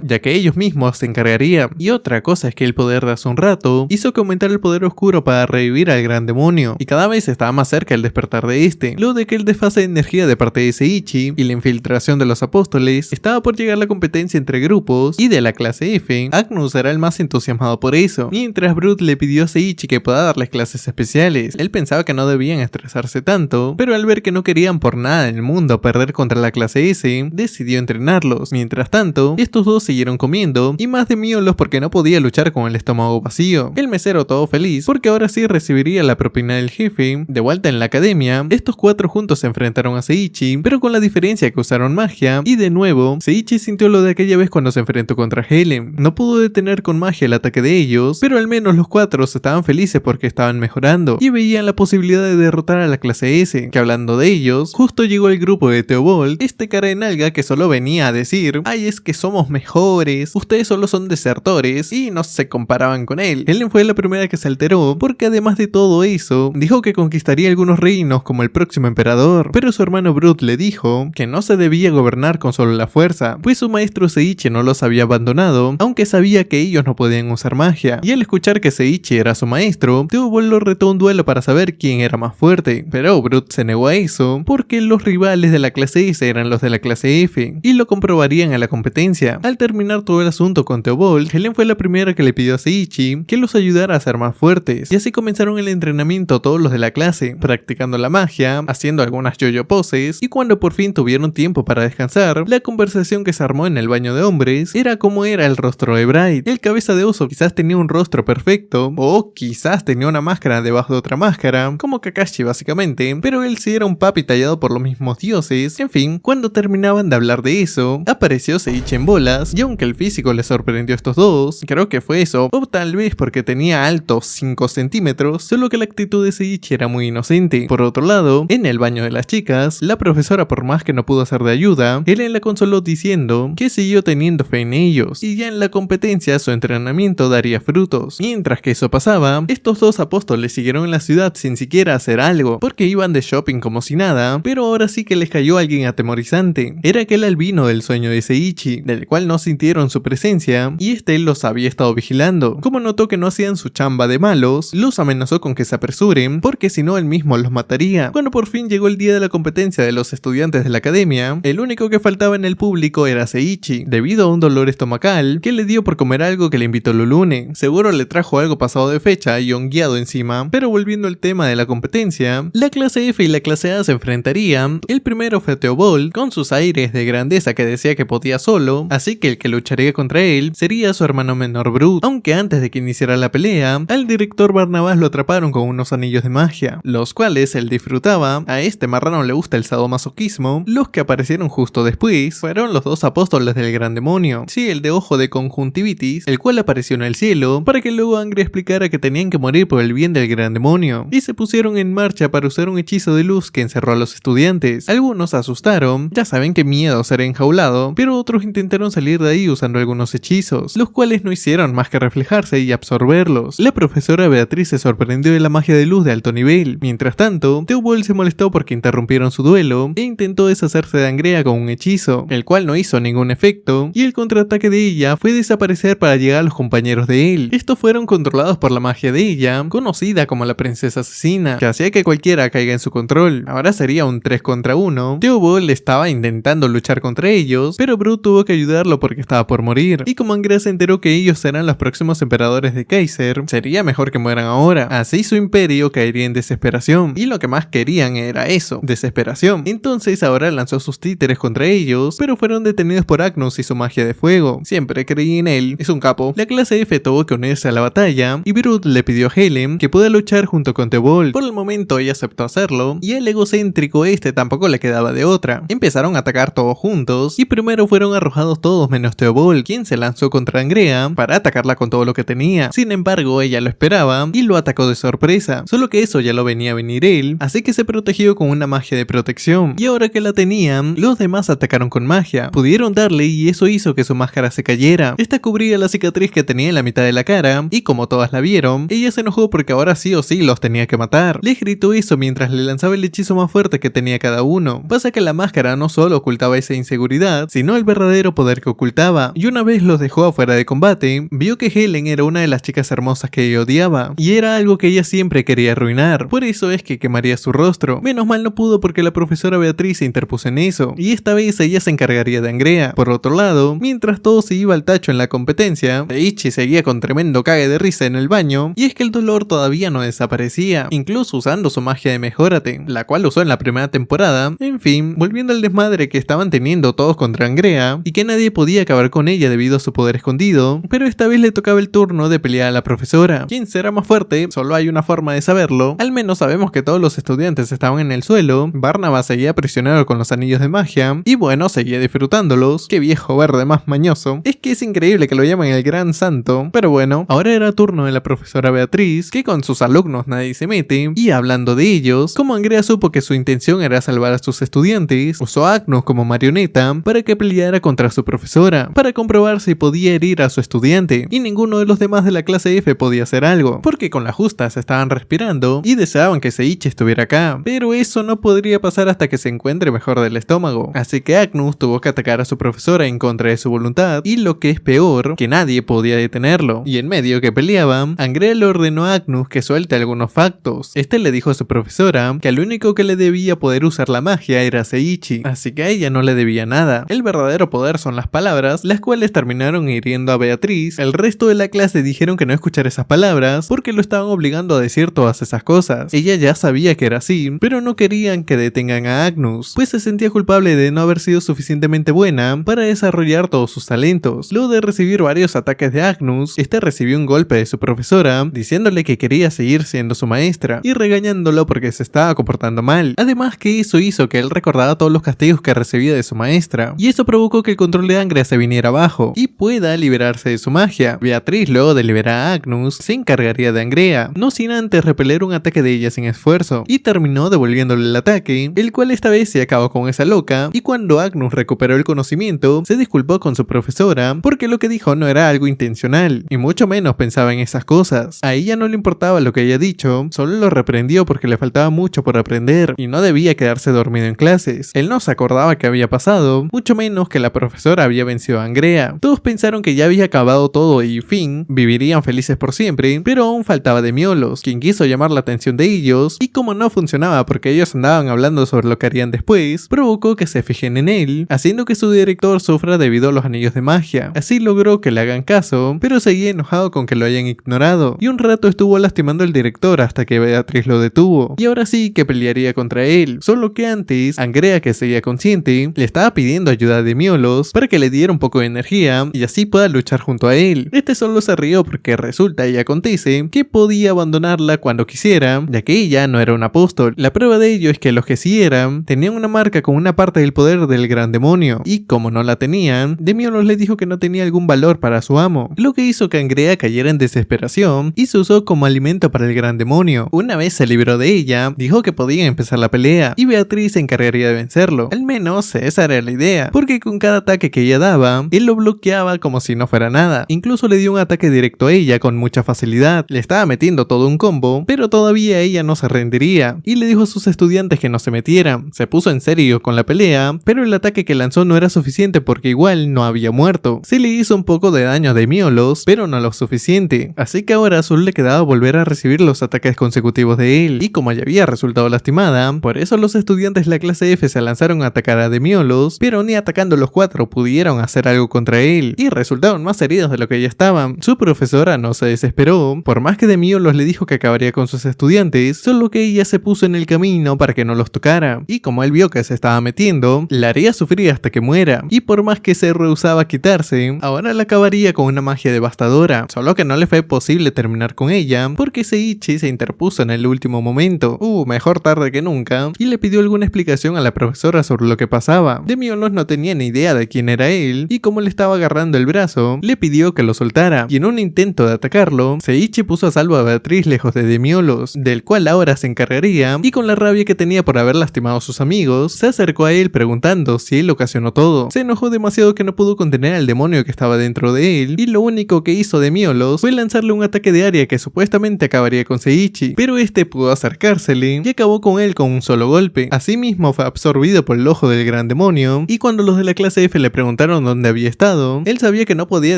ya que ellos mismos se encargarían. Y otra cosa es que el poder de hace un rato hizo que aumentara el poder oscuro para revivir al gran demonio, y cada vez estaba más cerca el despertar de este, luego de que el desfase de energía de parte de Seiichi y la infiltración de los apóstoles estaba por llegar la competencia entre grupos, y de la clase F, Agnus era el más entusiasmado por eso, mientras Brute le pidió a Seiichi que pueda darles clases especiales. Él pensaba que no debían estresarse tanto, pero al ver que no querían por nada en el mundo perder contra la clase S, decidió entrenarlos. Mientras tanto, estos dos siguieron comiendo, y más de miolos porque no podía luchar con el estómago vacío. El mesero todo feliz, porque ahora sí recibiría la propina del jefe. De vuelta en la academia, estos cuatro juntos se enfrentaron a Seiichi, pero con la diferencia que usaron magia, y de nuevo, Seiichi sintió lo de aquella vez cuando se enfrentó contra Helen. No pudo detener con magia el ataque de ellos, pero al menos los cuatro estaban felices porque estaban mejorando, y veían la posibilidad de derrotar a la clase S, que hablando de ellos, justo llegó el grupo de Theobald, este cara de nalga que solo venía a decir, ay es que somos mejores, ustedes solo son desertores, y no se comparaban con él. Helen fue la primera que se alteró, porque además de todo eso, dijo que conquistaría algunos reinos como el próximo emperador, pero su hermano Brute le dijo que no se debía gobernar con solo la fuerza, pues su maestro Seiichi no los había abandonado, aunque sabía que ellos no podían usar magia, y al escuchar que Seiichi era su maestro, Theobald lo retó a un duelo para saber quién era más fuerte, pero Brute se negó a eso, porque los rivales de la clase S eran los de la clase F, y lo comprobarían en la competencia. Al terminar todo el asunto con Theobald, Helen fue la primera que le pidió a Seiichi que los ayudara a ser más fuertes, y así comenzaron el entrenamiento todos los de la clase, practicando la magia, haciendo algunas yo-yo poses, y cuando por fin tuvieron tiempo para descansar, la conversación que se armó en el baño de hombres era cómo era el rostro de Bright. El cabeza de oso quizás tenía un rostro perfecto, o quizás tenía una máscara debajo de otra máscara, como Kakashi básicamente, pero él sí era un papi tallado por los mismos dioses. En fin, cuando terminaban de hablar de eso, apareció Seiichi en bolas, y aunque el físico les sorprendió a estos dos, creo que fue eso, o tal vez porque tenía altos 5 centímetros, solo que la actitud de Seiichi era muy inocente. Por otro lado, en el baño de las chicas, la profesora por más que no pudo hacer de ayuda, Helen la consoló diciendo que siguió teniendo fe en ellos, y ya en la competencia su entrenamiento daría frutos. Mientras que eso pasaba, estos dos apóstoles siguieron en la ciudad sin siquiera hacer algo, porque iban de shopping como si nada, pero ahora sí que les cayó alguien atemorizante. Era aquel albino del sueño de Seiichi, del cual no sintieron su presencia, y este los había estado vigilando. Como notó que no hacían su chamba de malos, los amenazó con que se apresuren, porque si no él mismo los mataría. Cuando por fin llegó el día de la competencia de los estudiantes de la academia, el único que faltaba en el público era Seiichi, debido a un dolor estomacal que le dio por comer algo que le invitó Lulune. Seguro le trajo algo pasado de fecha y hongueado encima, pero volviendo al tema de la competencia, la clase F y la clase A se enfrentarían. El primero fue Theobald, con sus aires de grandeza que decía que podía solo, así que el que lucharía contra él sería su hermano menor Brute, aunque antes de que iniciara la pelea, al director Barnabas lo atraparon con unos anillos de magia, los cuales él disfrutaba. A este marrano le gusta el sadomasoquismo. Los que aparecieron justo después fueron los dos apóstoles del gran demonio, sí, el de ojo de conjuntivitis, el cual apareció en el cielo, para que luego Angry explicara que tenían que morir por el bien del gran demonio, y se pusieron en marcha para usar un hechizo de luz que encerró a los estudiantes. Algunos se asustaron, ya saben que miedo ser enjaulado, pero otros intentaron salir de ahí usando algunos hechizos, los cuales no hicieron más que reflejarse y absorberlos. La profesora Beatriz se sorprendió de la magia de luz de alto nivel. Mientras tanto, Theobald se molestó porque interrumpieron su duelo e intentó deshacerse de Angrea con un hechizo, el cual no hizo ningún efecto, y el contraataque de ella fue desaparecer para llegar a los compañeros de él. Estos fueron controlados por la magia de ella, conocida como la princesa asesina, que hacía que cualquiera caiga en su control. Ahora sería un 3 contra 1. Theobald estaba intentando luchar contra ellos, pero Brute tuvo que ayudarlo porque estaba por morir, y como Angrea se enteró que ellos serán los próximos emperadores de Kaiser, sería mejor que mueran ahora. Así su imperio caería en desesperación, y lo que más querían era eso, desesperación. Entonces ahora lanzó sus títeres contra ellos, pero fueron detenidos por Agnus y su magia de fuego. Siempre creí en él, es un capo. La clase F tuvo que unirse a la batalla, y Brute le pidió a Helen que pueda luchar junto con Theobald. Por el momento ella aceptó hacerlo, y el egocéntrico este tampoco le quedaba de otra. Empezaron a atacar todos juntos, y primero fueron arrojados todos menos Theobald, quien se lanzó contra Angrea para atacarla con todo lo que tenía. Sin embargo, ella lo esperaba y lo atacó de sorpresa, solo que eso ya lo venía a venir él, así que se protegió con una magia de protección, y ahora que la tenían, los demás atacaron con magia. Pudieron darle y eso hizo que su máscara se cayera. Esta cubría la cicatriz que tenía en la mitad de la cara, y como todas la vieron, ella se enojó porque ahora sí o sí los tenía que matar. Les gritó eso mientras mientras le lanzaba el hechizo más fuerte que tenía cada uno. Pasa que la máscara no solo ocultaba esa inseguridad, sino el verdadero poder que ocultaba, y una vez los dejó afuera de combate, vio que Helen era una de las chicas hermosas que ella odiaba, y era algo que ella siempre quería arruinar, por eso es que quemaría su rostro. Menos mal no pudo porque la profesora Beatriz se interpuso en eso, y esta vez ella se encargaría de Angrea. Por otro lado, mientras todo se iba al tacho en la competencia, Seiichi seguía con tremendo cague de risa en el baño, y es que el dolor todavía no desaparecía, incluso usando su magia de mejórate, la cual usó en la primera temporada. En fin, volviendo al desmadre que estaban teniendo todos contra Angrea, y que nadie podía acabar con ella debido a su poder escondido, pero esta vez le tocaba el turno de pelear a la profesora. ¿Quién será más fuerte? Solo hay una forma de saberlo. Al menos sabemos que todos los estudiantes estaban en el suelo, Barnabas seguía prisionero con los anillos de magia, y bueno, seguía disfrutándolos. Qué viejo verde más mañoso. Es que es increíble que lo llamen el gran santo. Pero bueno, ahora era turno de la profesora Beatriz, que con sus alumnos nadie se mete, y hablando de ellos, como Angrea supo que su intención era salvar a sus estudiantes, usó a Agnus como marioneta para que peleara contra su profesora, para comprobar si podía herir a su estudiante, y ninguno de los demás de la clase F podía hacer algo, porque con las justas estaban respirando y deseaban que Seiichi estuviera acá, pero eso no podría pasar hasta que se encuentre mejor del estómago, así que Agnus tuvo que atacar a su profesora en contra de su voluntad, y lo que es peor, que nadie podía detenerlo, y en medio que peleaban, Angrea le ordenó a Agnus que suelte algunos factos. Este le dijo a su profesora que al único que le debía poder usar la magia era Seiichi, así que a ella no le debía nada. El verdadero poder son las palabras, las cuales terminaron hiriendo a Beatriz. El resto de la clase dijeron que no escuchara esas palabras porque lo estaban obligando a decir todas esas cosas. Ella ya sabía que era así, pero no querían que detengan a Agnus, pues se sentía culpable de no haber sido suficientemente buena para desarrollar todos sus talentos. Luego de recibir varios ataques de Agnus, este recibió un golpe de su profesora, diciéndole que quería seguir siendo su maestra, y regañándolo porque se estaba comportando mal. Además que eso hizo que él recordara todos los castigos que recibía de su maestra, y eso provocó que el control de Angrea se viniera abajo, y pueda liberarse de su magia. Beatriz, luego de liberar a Agnus, se encargaría de Angrea, no sin antes repeler un ataque de ella sin esfuerzo, y terminó devolviéndole el ataque, el cual esta vez se acabó con esa loca, y cuando Agnus recuperó el conocimiento, se disculpó con su profesora, porque lo que dijo no era algo intencional, y mucho menos pensaba en esas cosas. A ella no le importaba lo que haya dicho, solo lo reprendió porque le faltaba mucho por aprender, y no debía quedarse dormido en clases. Él no se acordaba qué había pasado, mucho menos que la profesora había vencido a Angrea. Todos pensaron que ya había acabado todo y fin, vivirían felices por siempre, pero aún faltaba Demiolos, quien quiso llamar la atención de ellos, y como no funcionaba porque ellos andaban hablando sobre lo que harían después, provocó que se fijen en él, haciendo que su director sufra debido a los anillos de magia. Así logró que le hagan caso, pero seguía enojado con que lo hayan ignorado, y un rato estuvo lastimando al director hasta que Beatriz lo detuvo, y ahora sí que pelearía contra él, solo que antes, Angrea, que seguía consciente, le estaba pidiendo ayuda a Demiolos para que le diera un poco de energía y así pueda luchar junto a él. Este solo se rió porque resulta y acontece que podía abandonarla cuando quisiera, ya que ella no era un apóstol. La prueba de ello es que los que sí eran, tenían una marca con una parte del poder del gran demonio, y como no la tenían, Demiolos le dijo que no tenía algún valor para su amo, lo que hizo que Angrea cayera en desesperación y se usó como alimento para el gran demonio. Una vez se libró de ella, dijo que podía empezar la pelea, y Beatriz se encargaría de vencerlo. Al menos esa era la idea, porque con cada ataque que ella daba, él lo bloqueaba como si no fuera nada. Incluso le dio un ataque directo a ella con mucha facilidad, le estaba metiendo todo un combo, pero todavía ella no se rendiría, y le dijo a sus estudiantes que no se metieran. Se puso en serio con la pelea, pero el ataque que lanzó no era suficiente porque igual no había muerto. Se le hizo un poco de daño a Demiolos, pero no lo suficiente, así que ahora solo le quedaba volver a recibir los ataques consecutivos de él, y como ya había resultado lastimada, por eso los estudiantes de la clase F se lanzaron a atacar a Demiolos, pero ni atacando los cuatro pudieron hacer algo contra él, y resultaron más heridos de lo que ya estaban. Su profesora no se desesperó, por más que Demiolos le dijo que acabaría con sus estudiantes, solo que ella se puso en el camino para que no los tocara, y como él vio que se estaba metiendo, la haría sufrir hasta que muera, y por más que se rehusaba a quitarse, ahora la acabaría con una magia devastadora, solo que no le fue posible terminar con ella, porque Seiichi se interpuso en el último momento, mejor tarde que nunca, y le pidió alguna explicación a la profesora sobre lo que pasaba. Demiolos no tenía ni idea de quién era él, y como le estaba agarrando el brazo, le pidió que lo soltara, y en un intento de atacarlo, Seiichi puso a salvo a Beatriz lejos de Demiolos, del cual ahora se encargaría, y con la rabia que tenía por haber lastimado a sus amigos, se acercó a él preguntando si él ocasionó todo. Se enojó demasiado que no pudo contener al demonio que estaba dentro de él, y lo único que hizo Demiolos fue lanzarle un ataque de área que supuestamente acabaría con Seiichi, pero este pudo acercarse ganársele y acabó con él con un solo golpe. Asimismo fue absorbido por el ojo del gran demonio, y cuando los de la clase F le preguntaron dónde había estado, él sabía que no podía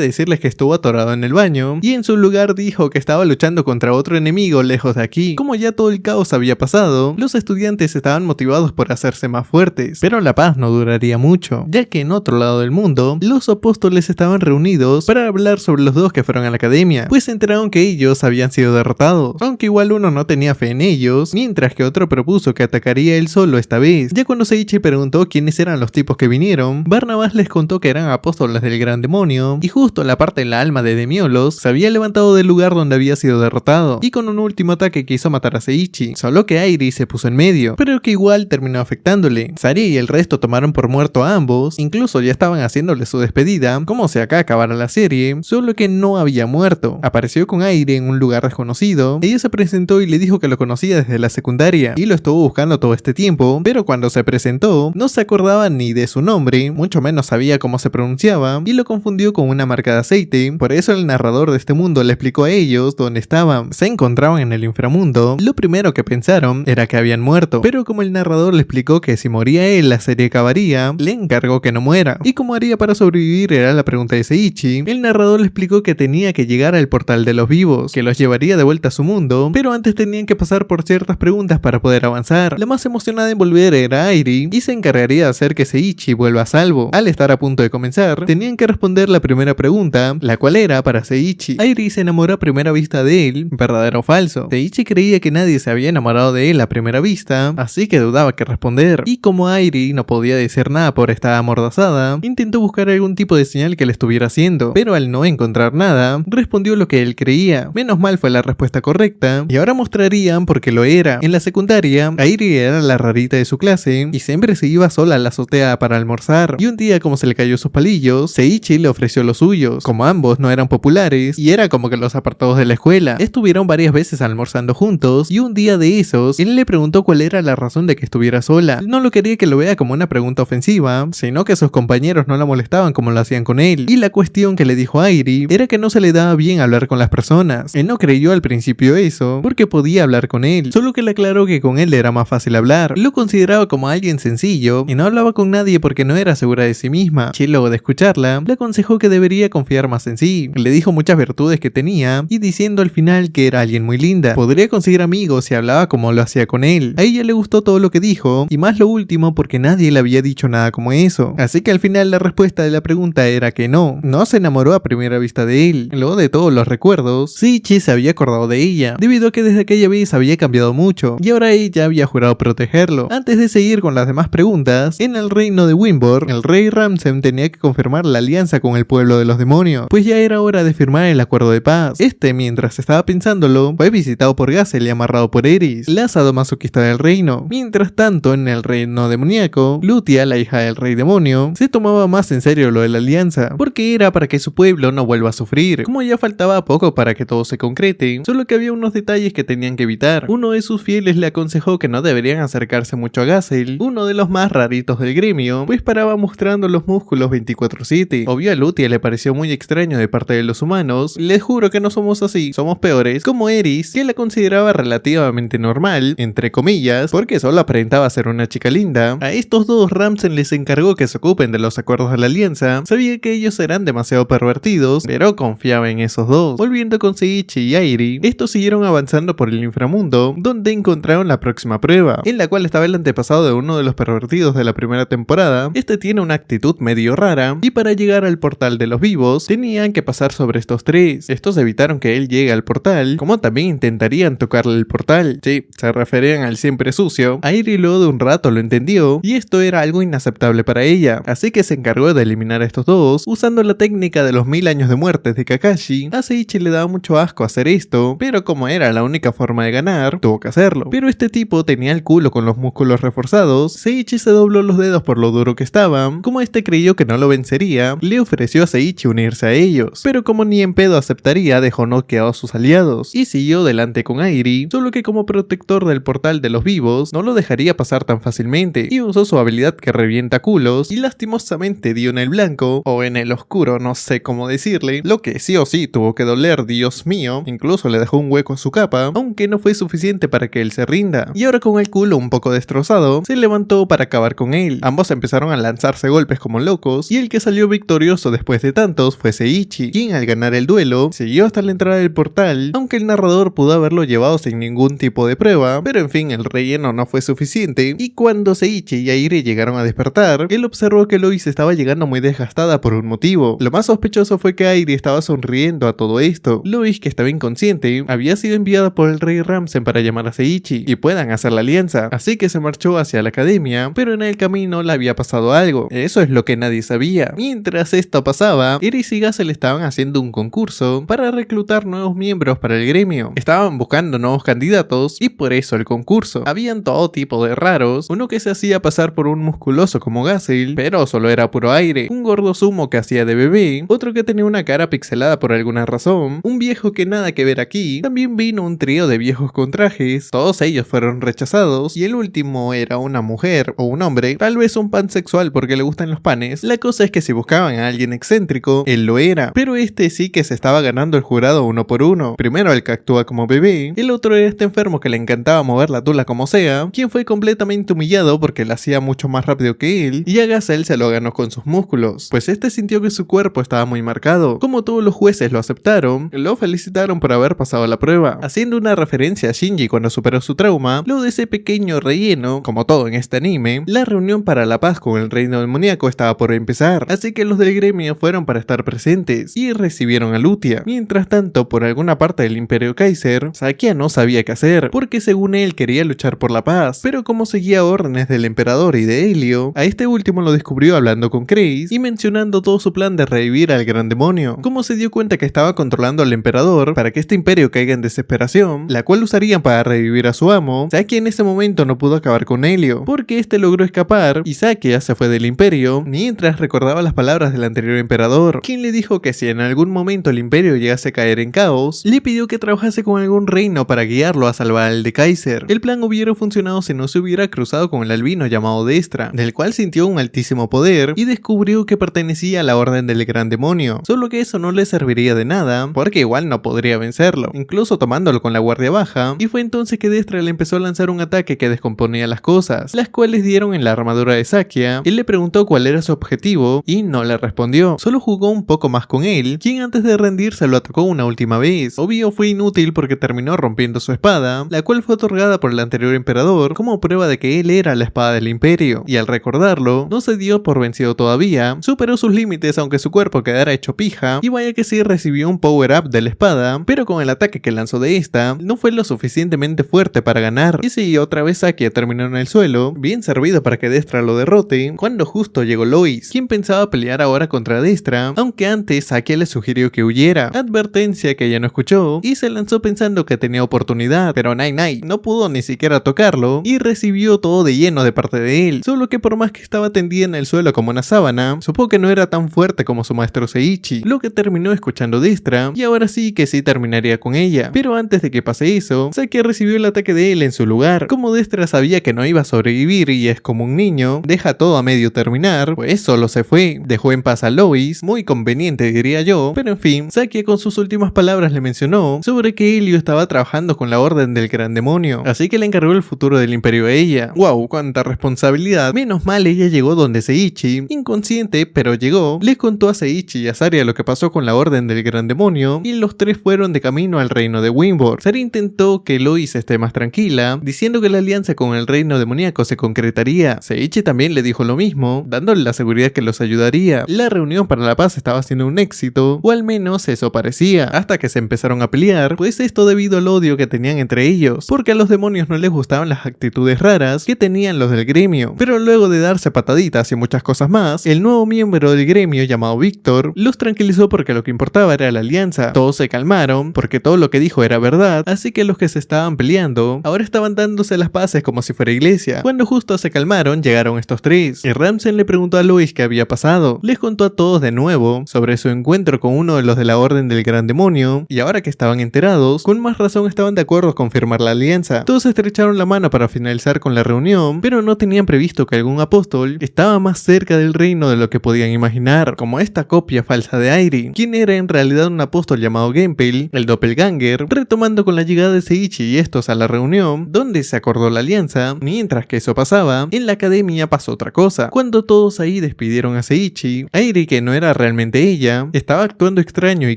decirles que estuvo atorado en el baño, y en su lugar dijo que estaba luchando contra otro enemigo lejos de aquí. Como ya todo el caos había pasado, los estudiantes estaban motivados por hacerse más fuertes, pero la paz no duraría mucho, ya que en otro lado del mundo, los apóstoles estaban reunidos para hablar sobre los dos que fueron a la academia, pues se enteraron que ellos habían sido derrotados, aunque igual uno no tenía fe en ellos, mientras que otro propuso que atacaría él solo esta vez. Ya cuando Seiichi preguntó quiénes eran los tipos que vinieron, Barnabas les contó que eran apóstoles del gran demonio, y justo la parte de la alma de Demiolos se había levantado del lugar donde había sido derrotado, y con un último ataque quiso matar a Seiichi, solo que Airi se puso en medio, pero que igual terminó afectándole. Saria y el resto tomaron por muerto a ambos, incluso ya estaban haciéndole su despedida, como si acá acabara la serie, solo que no había muerto. Apareció con Airi en un lugar desconocido, ella se presentó y le dijo que lo conocía desde la secundaria, y lo estuvo buscando todo este tiempo, pero cuando se presentó, no se acordaba ni de su nombre, mucho menos sabía cómo se pronunciaba, y lo confundió con una marca de aceite. Por eso el narrador de este mundo le explicó a ellos dónde estaban. Se encontraban en el inframundo. Lo primero que pensaron era que habían muerto, pero como el narrador le explicó que si moría él la serie acabaría, le encargó que no muera. Y cómo haría para sobrevivir era la pregunta de Seiichi. El narrador le explicó que tenía que llegar al portal de los vivos, que los llevaría de vuelta a su mundo, pero antes tenían que pasar por ciertas preguntas para poder avanzar. La más emocionada en volver era Airi, y se encargaría de hacer que Seiichi vuelva a salvo. Al estar a punto de comenzar, tenían que responder la primera pregunta, la cual era para Seiichi. Airi se enamoró a primera vista de él, ¿verdadero o falso? Seiichi creía que nadie se había enamorado de él a primera vista, así que dudaba qué responder, y como Airi no podía decir nada por estar amordazada, intentó buscar algún tipo de señal que le estuviera haciendo, pero al no encontrar nada, respondió lo que él creía. Menos mal fue la respuesta correcta, y ahora mostrarían por qué lo era. En la secundaria, Airi era la rarita de su clase, y siempre se iba sola a la azotea para almorzar, y un día como se le cayó sus palillos, Seiichi le ofreció los suyos. Como ambos no eran populares, y era como que los apartados de la escuela, estuvieron varias veces almorzando juntos, y un día de esos, él le preguntó cuál era la razón de que estuviera sola. No lo quería que lo vea como una pregunta ofensiva, sino que sus compañeros no la molestaban como lo hacían con él, y la cuestión que le dijo a Airi era que no se le daba bien hablar con las personas. Él no creyó al principio eso, porque podía hablar con él, solo que le aclaró que con él era más fácil hablar. Lo consideraba como alguien sencillo, y no hablaba con nadie porque no era segura de sí misma. Chi, luego de escucharla, le aconsejó que debería confiar más en sí. Le dijo muchas virtudes que tenía, y diciendo al final que era alguien muy linda. Podría conseguir amigos si hablaba como lo hacía con él. A ella le gustó todo lo que dijo, y más lo último porque nadie le había dicho nada como eso. Así que al final la respuesta de la pregunta era que no se enamoró a primera vista de él. Luego de todos los recuerdos, Seiichi se había acordado de ella, debido a que desde aquella vez había cambiado mucho, y ahora ella había jurado protegerlo. Antes de seguir con las demás preguntas, en el reino de Wimborne, el rey Ramsen tenía que confirmar la alianza con el pueblo de los demonios, pues ya era hora de firmar el acuerdo de paz. Mientras estaba pensándolo, fue visitado por Gazel y amarrado por Eris, la sadomasoquista del reino. Mientras tanto, en el reino demoníaco, Lutia, la hija del rey demonio, se tomaba más en serio lo de la alianza, porque era para que su pueblo no vuelva a sufrir. Como ya faltaba poco para que todo se concrete, solo que había unos detalles que tenían que evitar. Uno de sus fieles le aconsejó que no deberían acercarse mucho a Gazel, uno de los más raritos del gremio, pues paraba mostrando los músculos 24/7. Obvio a Lutia le pareció muy extraño de parte de los humanos. Les juro que no somos así, somos peores, como Eris, que la consideraba relativamente normal, entre comillas, porque solo aparentaba ser una chica linda. A estos dos Ramsen les encargó que se ocupen de los acuerdos de la alianza. Sabía que ellos eran demasiado pervertidos, pero confiaba en esos dos. Volviendo con Seiichi y Airi, estos siguieron avanzando por el inframundo, donde encontraron la próxima prueba, en la cual estaba el antepasado de uno de los pervertidos de la primera temporada. Tiene una actitud medio rara, y para llegar al portal de los vivos, tenían que pasar sobre estos tres. Estos evitaron que él llegue al portal, como también intentarían tocarle el portal. Sí, se referían al siempre sucio. Airi luego de un rato lo entendió, y esto era algo inaceptable para ella, así que se encargó de eliminar a estos dos, usando la técnica de los 1000 años de muertes de Kakashi. A Seiichi le daba mucho asco hacer esto, pero como era la única forma de ganar, tuvo que hacerlo. Pero este tipo tenía el culo con los músculos reforzados. Seiichi se dobló los dedos por lo duro que estaba. Como creyó que no lo vencería, le ofreció a Seiichi unirse a ellos, pero como ni en pedo aceptaría, dejó noqueados a sus aliados, y siguió delante con Airi, solo que como protector del portal de los vivos, no lo dejaría pasar tan fácilmente, y usó su habilidad que revienta culos, y lastimosamente dio en el blanco, o en el oscuro, no sé cómo decirle, lo que sí o sí tuvo que doler, Dios mío. Incluso le dejó un hueco a su capa, aunque no fue suficiente para para que él se rinda. Y ahora con el culo un poco destrozado, se levantó para acabar con él. Ambos empezaron a lanzarse golpes como locos y el que salió victorioso después de tantos fue Seiichi, quien al ganar el duelo siguió hasta la entrada del portal, aunque el narrador pudo haberlo llevado sin ningún tipo de prueba, pero en fin, el relleno no fue suficiente y cuando Seiichi y Aire llegaron a despertar, él observó que Lois estaba llegando muy desgastada por un motivo. Lo más sospechoso fue que Aire estaba sonriendo a todo esto. Lois, que estaba inconsciente, había sido enviada por el rey Ramsen para llamar a Seiichi y puedan hacer la alianza, así que se marchó hacia la academia, pero en el camino le había pasado algo. Eso es lo que nadie sabía. Mientras esto pasaba, Eris y Gazel estaban haciendo un concurso para reclutar nuevos miembros para el gremio. Estaban buscando nuevos candidatos y por eso el concurso. Habían todo tipo de raros, uno que se hacía pasar por un musculoso como Gazel, pero solo era puro aire, un gordo sumo que hacía de bebé, otro que tenía una cara pixelada por alguna razón, un viejo que nada que ver aquí, también vino un trío de viejos con trajes, todos ellos fueron rechazados y el último era una mujer o un hombre, tal vez un pansexual porque le gustan los panes. La cosa es que si buscaban a alguien excéntrico, él lo era, pero este sí que se estaba ganando el jurado uno por uno. Primero el que actúa como bebé, el otro era este enfermo que le encantaba mover la tula como sea, quien fue completamente humillado porque lo hacía mucho más rápido que él, y a Gazel se lo ganó con sus músculos, pues este sintió que su cuerpo estaba muy marcado. Como todos los jueces lo aceptaron, lo felicitaron por haber pasado la prueba, haciendo una referencia a Shinji cuando superó su trauma, luego de ese pequeño relleno, como todo en este anime, la reunión para la paz con el reino demoníaco estaba por empezar, así que los del gremio fueron para estar presentes y recibieron a Luthia. Mientras tanto, por alguna parte del Imperio Kaiser, Sakia no sabía qué hacer, porque según él quería luchar por la paz, pero como seguía órdenes del emperador y de Helio, a este último lo descubrió hablando con Kreis y mencionando todo su plan de revivir al gran demonio. Como se dio cuenta que estaba controlando al emperador para que este imperio caiga en desesperación, la cual usarían para revivir a su amo, Sakia en ese momento no pudo acabar con Helio, porque este logró escapar y Sakia se fue del imperio mientras recordaba las palabras del anterior emperador, quien le dijo que si en algún momento el imperio llegase a caer en caos, le pidió que trabajase con algún reino para guiarlo a salvar al de Kaiser. El plan hubiera funcionado si no se hubiera cruzado con el albino llamado Destra, del cual sintió un altísimo poder y descubrió que pertenecía a la orden del gran demonio, solo que eso no le serviría de nada, porque igual no podría vencerlo, incluso tomándolo con la guardia baja, y fue entonces que Destra le empezó a lanzar un ataque que descomponía las cosas, las cuales dieron en la armadura de Sakia. Él le preguntó cuál era su objetivo y no le respondió, solo jugó un poco más con él, quien antes de rendirse lo atacó una última vez. Obvio fue inútil porque terminó rompiendo su espada, la cual fue otorgada por el anterior emperador como prueba de que él era la espada del imperio, y al recordarlo, no se dio por vencido todavía, superó sus límites aunque su cuerpo quedara hecho pija, y vaya que sí recibió un power up de la espada, pero con el ataque que lanzó de esta, no fue lo suficientemente fuerte para ganar, y sí, otra vez Sakia terminó en el suelo, bien servido para que Destra lo derrote, cuando justo llegó Lois, quien pensaba pelear ahora contra Destra, aunque antes Sakia le sugirió que huyera, advertencia que ella no escuchó, y se lanzó pensando que tenía oportunidad, pero Nai no pudo ni siquiera tocarlo, y recibió todo de lleno de parte de él, solo que por más que estaba tendida en el suelo como una sábana, supo que no era tan fuerte como su maestro Seiichi, lo que terminó escuchando Destra, y ahora sí que sí terminaría con ella, pero antes de que pase eso, Sakia recibió el ataque de él en su lugar. Como Destra sabía que no iba a sobrevivir y es como un niño, deja todo a medio terminar, pues solo se fue, dejó en paz a Lois, muy conveniente diría yo, pero en fin, Sakia con sus últimas palabras le mencionó sobre que Helio estaba trabajando con la orden del gran demonio, así que le encargó el futuro del imperio a ella. Wow, cuánta responsabilidad. Menos mal ella llegó donde Seiichi, inconsciente, pero llegó, les contó a Seiichi y a Saria lo que pasó con la orden del gran demonio, y los tres fueron de camino al reino de Wynborg. Saria intentó que Lois esté más tranquila, diciendo que la alianza con el reino demoníaco se concretaría. Seiichi también le dijo lo mismo, dándole la seguridad que los ayudaría. La reunión para la paz estaba siendo un éxito, o al menos eso parecía, hasta que se empezaron a pelear, pues esto debido al odio que tenían entre ellos, porque a los demonios no les gustaban las actitudes raras que tenían los del gremio. Pero luego de darse pataditas y muchas cosas más, el nuevo miembro del gremio llamado Víctor los tranquilizó porque lo que importaba era la alianza. Todos se calmaron porque todo lo que dijo era verdad, así que los que se estaban peleando ahora estaban dándose las paces como si fuera iglesia. Cuando justo se calmaron, llegaron estos tres y Ramsen le preguntó a Lois qué había pasado. Les contó a todos de nuevo sobre su encuentro con uno de los de la orden del gran demonio, y ahora que estaban enterados, con más razón estaban de acuerdo con firmar la alianza. Todos estrecharon la mano para finalizar con la reunión, pero no tenían previsto que algún apóstol estaba más cerca del reino de lo que podían imaginar, como esta copia falsa de Airi, quien era en realidad un apóstol llamado Genpei, el doppelganger, retomando con la llegada de Seiichi y dispuestos a la reunión, donde se acordó la alianza. Mientras que eso pasaba, en la academia pasó otra cosa. Cuando todos ahí despidieron a Seiichi, Airi, que no era realmente ella, estaba actuando extraño y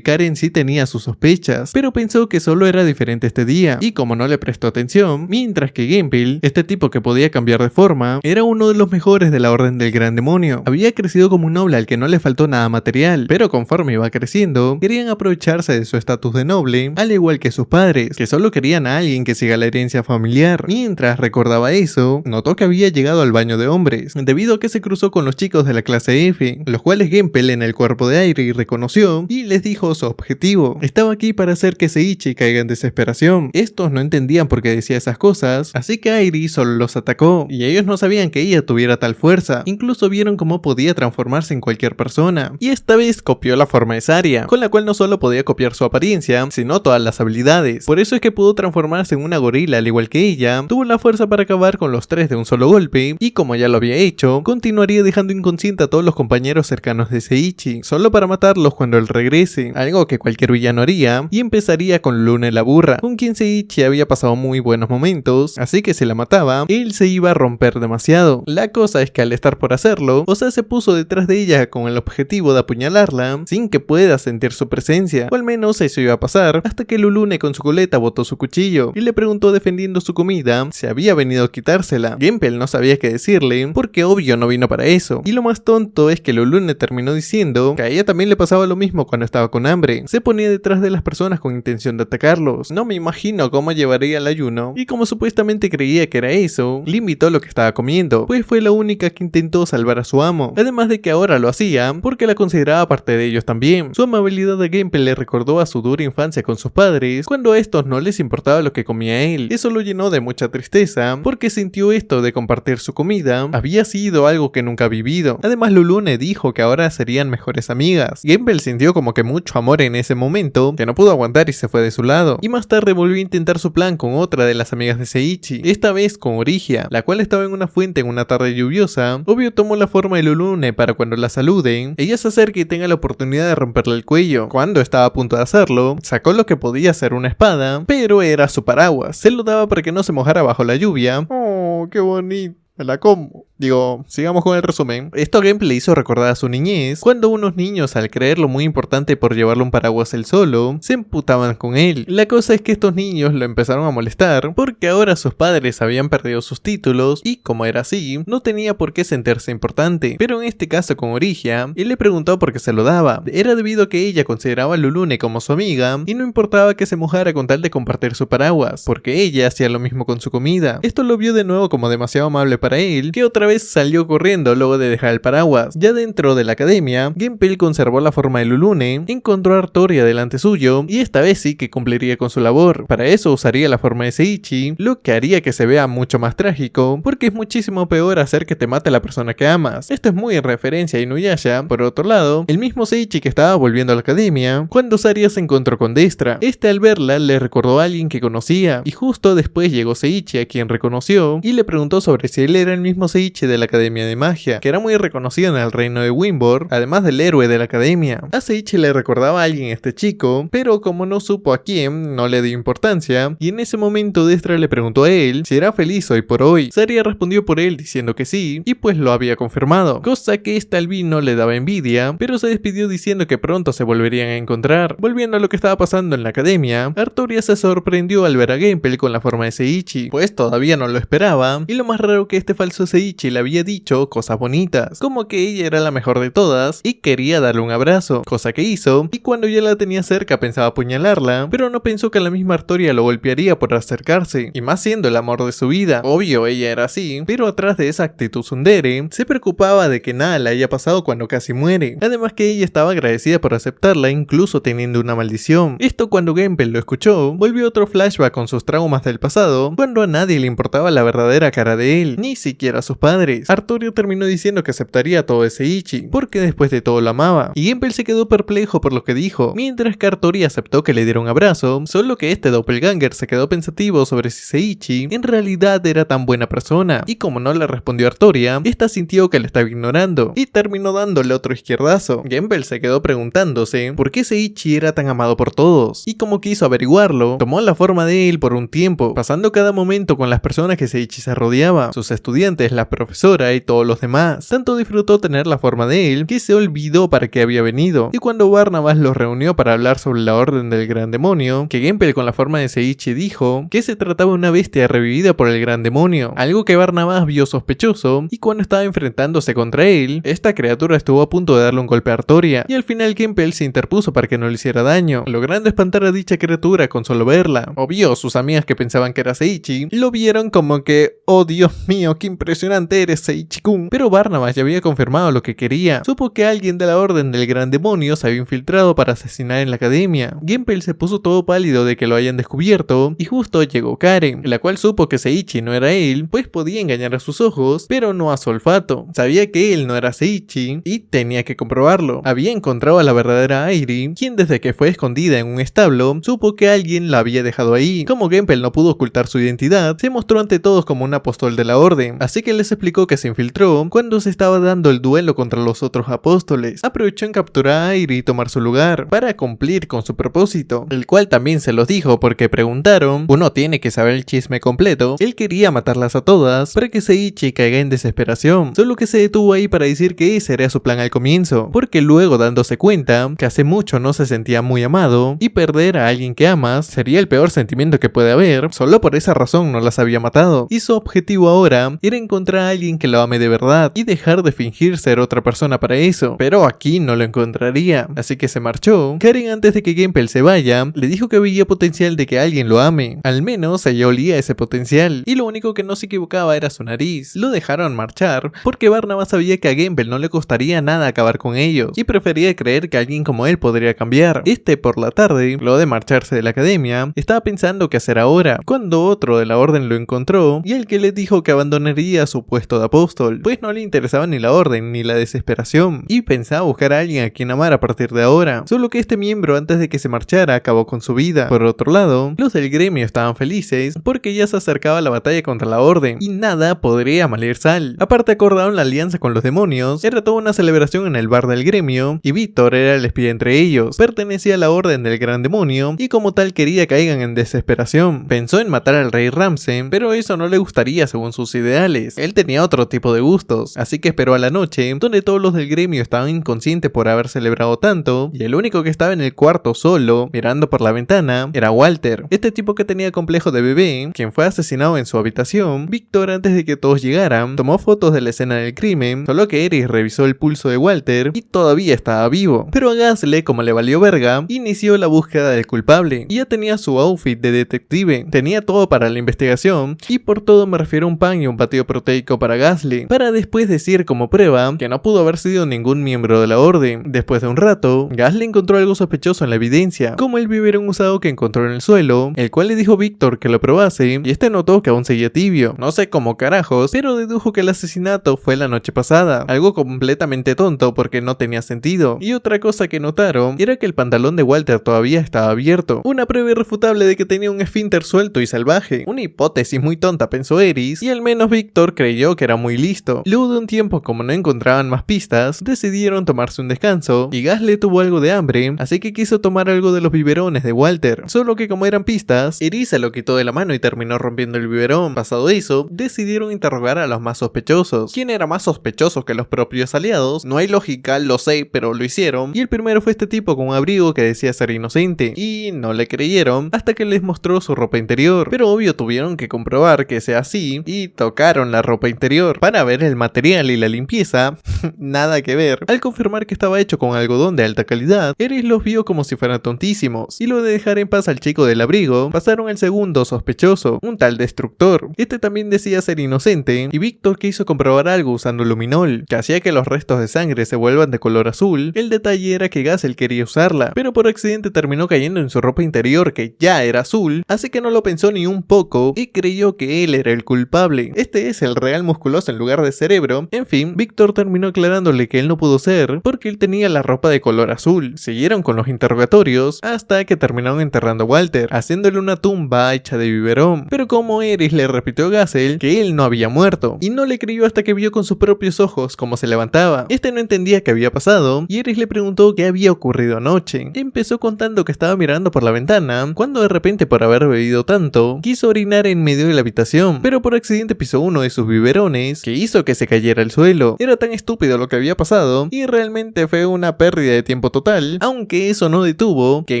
Karen sí tenía sus sospechas, pero pensó que solo era diferente este día, y como no le prestó atención, mientras que Genpil, este tipo que podía cambiar de forma, era uno de los mejores de la Orden del Gran Demonio. Había crecido como un noble al que no le faltó nada material, pero conforme iba creciendo, querían aprovecharse de su estatus de noble, al igual que sus padres, que solo querían a alguien que siga la herencia familiar. Mientras recordaba eso, notó que había llegado al baño de hombres, debido a que se cruzó con los chicos de la clase F, los cuales Genpil en el cuerpo de Airi reconoció y les dijo su objetivo. Estaba aquí para hacer que Seiichi caiga en desesperación. Estos no entendían por qué decía esas cosas, así que Airi solo los atacó, y ellos no sabían que ella tuviera tal fuerza. Incluso vieron cómo podía transformarse en cualquier persona, y esta vez copió la forma de Saria, con la cual no solo podía copiar su apariencia, sino todas las habilidades. Por eso es que pudo transformarse en una gorila al igual que ella, tuvo la fuerza para acabar con los tres de un solo golpe, y como ya lo había hecho, continuaría dejando inconsciente a todos los compañeros cercanos de Seiichi, solo para matarlos cuando él regrese, algo que cualquier villano haría, y empezaría con Lune la burra, con quien Seiichi había pasado muy buenos momentos, así que si la mataba, él se iba a romper demasiado. La cosa es que al estar por hacerlo, Osa se puso detrás de ella con el objetivo de apuñalarla, sin que pueda sentir su presencia, o al menos eso iba a pasar, hasta que Lulune con su coleta botó su cuchillo, y le preguntó defendiendo su comida si había venido a quitársela. Genpil no sabía qué decirle, porque obvio no vino para eso, y lo más tonto es que Lulune terminó diciendo que a ella también le pasaba lo mismo cuando estaba con hambre, se ponía detrás de las personas con intención de atacarlos. No me imagino cómo llevaría el ayuno, y como supuestamente creía que era eso, limitó lo que estaba comiendo, pues fue la única que intentó salvar a su amo, además de que ahora lo hacía porque la consideraba parte de ellos también. Su amabilidad de Genpil le recordó a su dura infancia con sus padres, cuando a estos no les importaba lo que comía él. Eso lo llenó de mucha tristeza, porque sintió esto de compartir su comida había sido algo que nunca ha vivido. Además Lulune dijo que ahora serían mejores amigas. Genpil sintió como que mucho amor en ese momento, que no pudo aguantar y se fue de su lado, y más tarde volvió a intentar su plan con otra de las amigas de Seiichi, esta vez con Origia, la cual estaba en una fuente en una tarde lluviosa. Obvio tomó la forma de Lulune para cuando la saluden, ella se acerque y tenga la oportunidad de romperle el cuello. Cuando estaba a punto de hacerlo, sacó lo que podía ser una espada, pero era su paraguas. Se lo daba para que no se mojara bajo la lluvia. ¡Oh, qué bonito! Me la como. Digo, sigamos con el resumen. Esto a Genpil le hizo recordar a su niñez, cuando unos niños, al creerlo muy importante por llevarle un paraguas él solo, se emputaban con él. La cosa es que estos niños lo empezaron a molestar, porque ahora sus padres habían perdido sus títulos, y como era así, no tenía por qué sentirse importante. Pero en este caso con Origia, él le preguntó por qué se lo daba. Era debido a que ella consideraba a Lulune como su amiga, y no importaba que se mojara con tal de compartir su paraguas, porque ella hacía lo mismo con su comida. Esto lo vio de nuevo como demasiado amable para él, que otra vez salió corriendo luego de dejar el paraguas. Ya dentro de la academia, Genpil conservó la forma de Lulune, encontró a Artoria delante suyo, y esta vez sí que cumpliría con su labor. Para eso usaría la forma de Seiichi, lo que haría que se vea mucho más trágico, porque es muchísimo peor hacer que te mate la persona que amas. Esto es muy en referencia a Inuyasha. Por otro lado, el mismo Seiichi que estaba volviendo a la academia, cuando Saria se encontró con Destra. Este al verla le recordó a alguien que conocía, y justo después llegó Seiichi, a quien reconoció, y le preguntó sobre si él era el mismo Seiichi de la Academia de Magia, que era muy reconocido en el reino de Wimbor, además del héroe de la academia. A Seiichi le recordaba a alguien este chico, pero como no supo a quién, no le dio importancia, y en ese momento Destra le preguntó a él si era feliz hoy por hoy. Saria respondió por él diciendo que sí, y pues lo había confirmado, cosa que esta al no le daba envidia, pero se despidió diciendo que pronto se volverían a encontrar. Volviendo a lo que estaba pasando en la academia, Artoria se sorprendió al ver a Genpil con la forma de Seiichi, pues todavía no lo esperaba, y lo más raro que este falso Seiichi le había dicho cosas bonitas, como que ella era la mejor de todas y quería darle un abrazo, cosa que hizo, y cuando ya la tenía cerca pensaba apuñalarla, pero no pensó que la misma Artoria lo golpearía por acercarse, y más siendo el amor de su vida. Obvio, ella era así, pero atrás de esa actitud tsundere, se preocupaba de que nada le haya pasado cuando casi muere, además que ella estaba agradecida por aceptarla incluso teniendo una maldición. Esto cuando Genpil lo escuchó, volvió otro flashback con sus traumas del pasado, cuando a nadie le importaba la verdadera cara de él, ni siquiera a sus padres. padres. Artorio terminó diciendo que aceptaría todo ese Ichi, porque después de todo lo amaba, y Genpel se quedó perplejo por lo que dijo, mientras que Artorio aceptó que le diera un abrazo, solo que este doppelganger se quedó pensativo sobre si Seiichi en realidad era tan buena persona, y como no le respondió Artoria, esta sintió que le estaba ignorando, y terminó dándole otro izquierdazo. Genpel se quedó preguntándose por qué Seiichi era tan amado por todos, y como quiso averiguarlo, tomó la forma de él por un tiempo, pasando cada momento con las personas que Seiichi se rodeaba, sus estudiantes, la profesora y todos los demás. Tanto disfrutó tener la forma de él que se olvidó para qué había venido, y cuando Barnabas los reunió para hablar sobre la orden del gran demonio, que Genpel con la forma de Seiichi dijo que se trataba de una bestia revivida por el gran demonio, algo que Barnabas vio sospechoso, y cuando estaba enfrentándose contra él, esta criatura estuvo a punto de darle un golpe a Artoria, y al final Genpel se interpuso para que no le hiciera daño, logrando espantar a dicha criatura con solo verla. Obvio, sus amigas que pensaban que era Seiichi, lo vieron como que, oh Dios mío, qué impresionante eres Seiichi-kun, pero Barnabas ya había confirmado lo que quería, supo que alguien de la orden del gran demonio se había infiltrado para asesinar en la academia. Genpel se puso todo pálido de que lo hayan descubierto, y justo llegó Karen, la cual supo que Seiichi no era él, pues podía engañar a sus ojos, pero no a su olfato. Sabía que él no era Seiichi, y tenía que comprobarlo. Había encontrado a la verdadera Airi, quien desde que fue escondida en un establo, supo que alguien la había dejado ahí. Como Genpel no pudo ocultar su identidad, se mostró ante todos como un apóstol de la orden, así que les explicó que se infiltró cuando se estaba dando el duelo contra los otros apóstoles. Aprovechó en capturar a Airi y tomar su lugar, para cumplir con su propósito, el cual también se los dijo porque preguntaron, uno tiene que saber el chisme completo. Él quería matarlas a todas para que Seiichi caiga en desesperación, solo que se detuvo ahí para decir que ese era su plan al comienzo, porque luego dándose cuenta que hace mucho no se sentía muy amado, y perder a alguien que amas sería el peor sentimiento que puede haber, solo por esa razón no las había matado, y su objetivo ahora era encontrar a alguien que lo ame de verdad y dejar de fingir ser otra persona para eso, pero aquí no lo encontraría, así que se marchó. Karen, antes de que Genpel se vaya, le dijo que veía potencial de que alguien lo ame, al menos ella olía ese potencial, y lo único que no se equivocaba era su nariz. Lo dejaron marchar, porque Barnabas sabía que a Genpel no le costaría nada acabar con ellos, y prefería creer que alguien como él podría cambiar. Por la tarde, luego de marcharse de la academia, estaba pensando qué hacer ahora, cuando otro de la orden lo encontró, y el que le dijo que abandonaría su puesto de apóstol, pues no le interesaba ni la orden ni la desesperación, y pensaba buscar a alguien a quien amar a partir de ahora, solo que este miembro antes de que se marchara acabó con su vida. Por otro lado, los del gremio estaban felices, porque ya se acercaba la batalla contra la orden, y nada podría malir sal. Aparte acordaron la alianza con los demonios, era toda una celebración en el bar del gremio, y Víctor era el espía entre ellos, pertenecía a la orden del gran demonio, y como tal quería que caigan en desesperación. Pensó en matar al rey Ramsay, pero eso no le gustaría según sus ideales. Él tenía otro tipo de gustos, así que esperó a la noche, donde todos los del gremio estaban inconscientes por haber celebrado tanto, y el único que estaba en el cuarto solo, mirando por la ventana, era Walter, este tipo que tenía complejo de bebé, quien fue asesinado en su habitación. Víctor, antes de que todos llegaran, tomó fotos de la escena del crimen, solo que Eris revisó el pulso de Walter y todavía estaba vivo, pero a Gasly, como le valió verga, inició la búsqueda del culpable, y ya tenía su outfit de detective, tenía todo para la investigación, y por todo me refiero a un pan y un batido proteico para Gasly, para después decir como prueba que no pudo haber sido ningún miembro de la orden. Después de un rato, Gasly encontró algo sospechoso en la evidencia, como el biberón usado que encontró en el suelo, el cual le dijo a Víctor que lo probase, y este notó que aún seguía tibio, no sé cómo carajos, pero dedujo que el asesinato fue la noche pasada, algo completamente tonto porque no tenía sentido. Y otra cosa que notaron era que el pantalón de Walter todavía estaba abierto, una prueba irrefutable de que tenía un esfínter suelto y salvaje, una hipótesis muy tonta pensó Eris, y al menos Víctor creyó que era muy listo. Luego de un tiempo, como no encontraban más pistas, decidieron tomarse un descanso, y Gasly tuvo algo de hambre, así que quiso tomar algo de los biberones de Walter, solo que como eran pistas, Eris se lo quitó de la mano y terminó rompiendo el biberón. Pasado eso, decidieron interrogar a los más sospechosos. ¿Quién era más sospechoso que los propios aliados? No hay lógica, lo sé, pero lo hicieron, y el primero fue este tipo con un abrigo que decía ser inocente, y no le creyeron hasta que les mostró su ropa interior, pero obvio tuvieron que comprobar que sea así, y tocaron la ropa interior para ver el material y la limpieza. Nada que ver. Al confirmar que estaba hecho con algodón de alta calidad, Eris los vio como si fueran tontísimos, y luego de dejar en paz al chico del abrigo, pasaron al segundo sospechoso, un tal Destructor. Este también decía ser inocente, y Víctor quiso comprobar algo usando luminol, que hacía que los restos de sangre se vuelvan de color azul. El detalle era que Gasly quería usarla, pero por accidente terminó cayendo en su ropa interior que ya era azul, así que no lo pensó ni un poco y creyó que él era el culpable. Este es el real musculoso en lugar de cerebro. En fin, Víctor terminó aclarándole que él no pudo ser porque él tenía la ropa de color azul. Siguieron con los interrogatorios hasta que terminaron enterrando a Walter, haciéndole una tumba hecha de biberón. Pero como Eris le repitió a Gassel que él no había muerto, y no le creyó hasta que vio con sus propios ojos cómo se levantaba. Este no entendía qué había pasado y Eris le preguntó qué había ocurrido anoche. Empezó contando que estaba mirando por la ventana cuando de repente, por haber bebido tanto, quiso orinar en medio de la habitación, pero por accidente pisó uno de sus biberones que hizo que se cayera al suelo. Era tan estúpido lo que había pasado y realmente fue una pérdida de tiempo total, aunque eso no detuvo que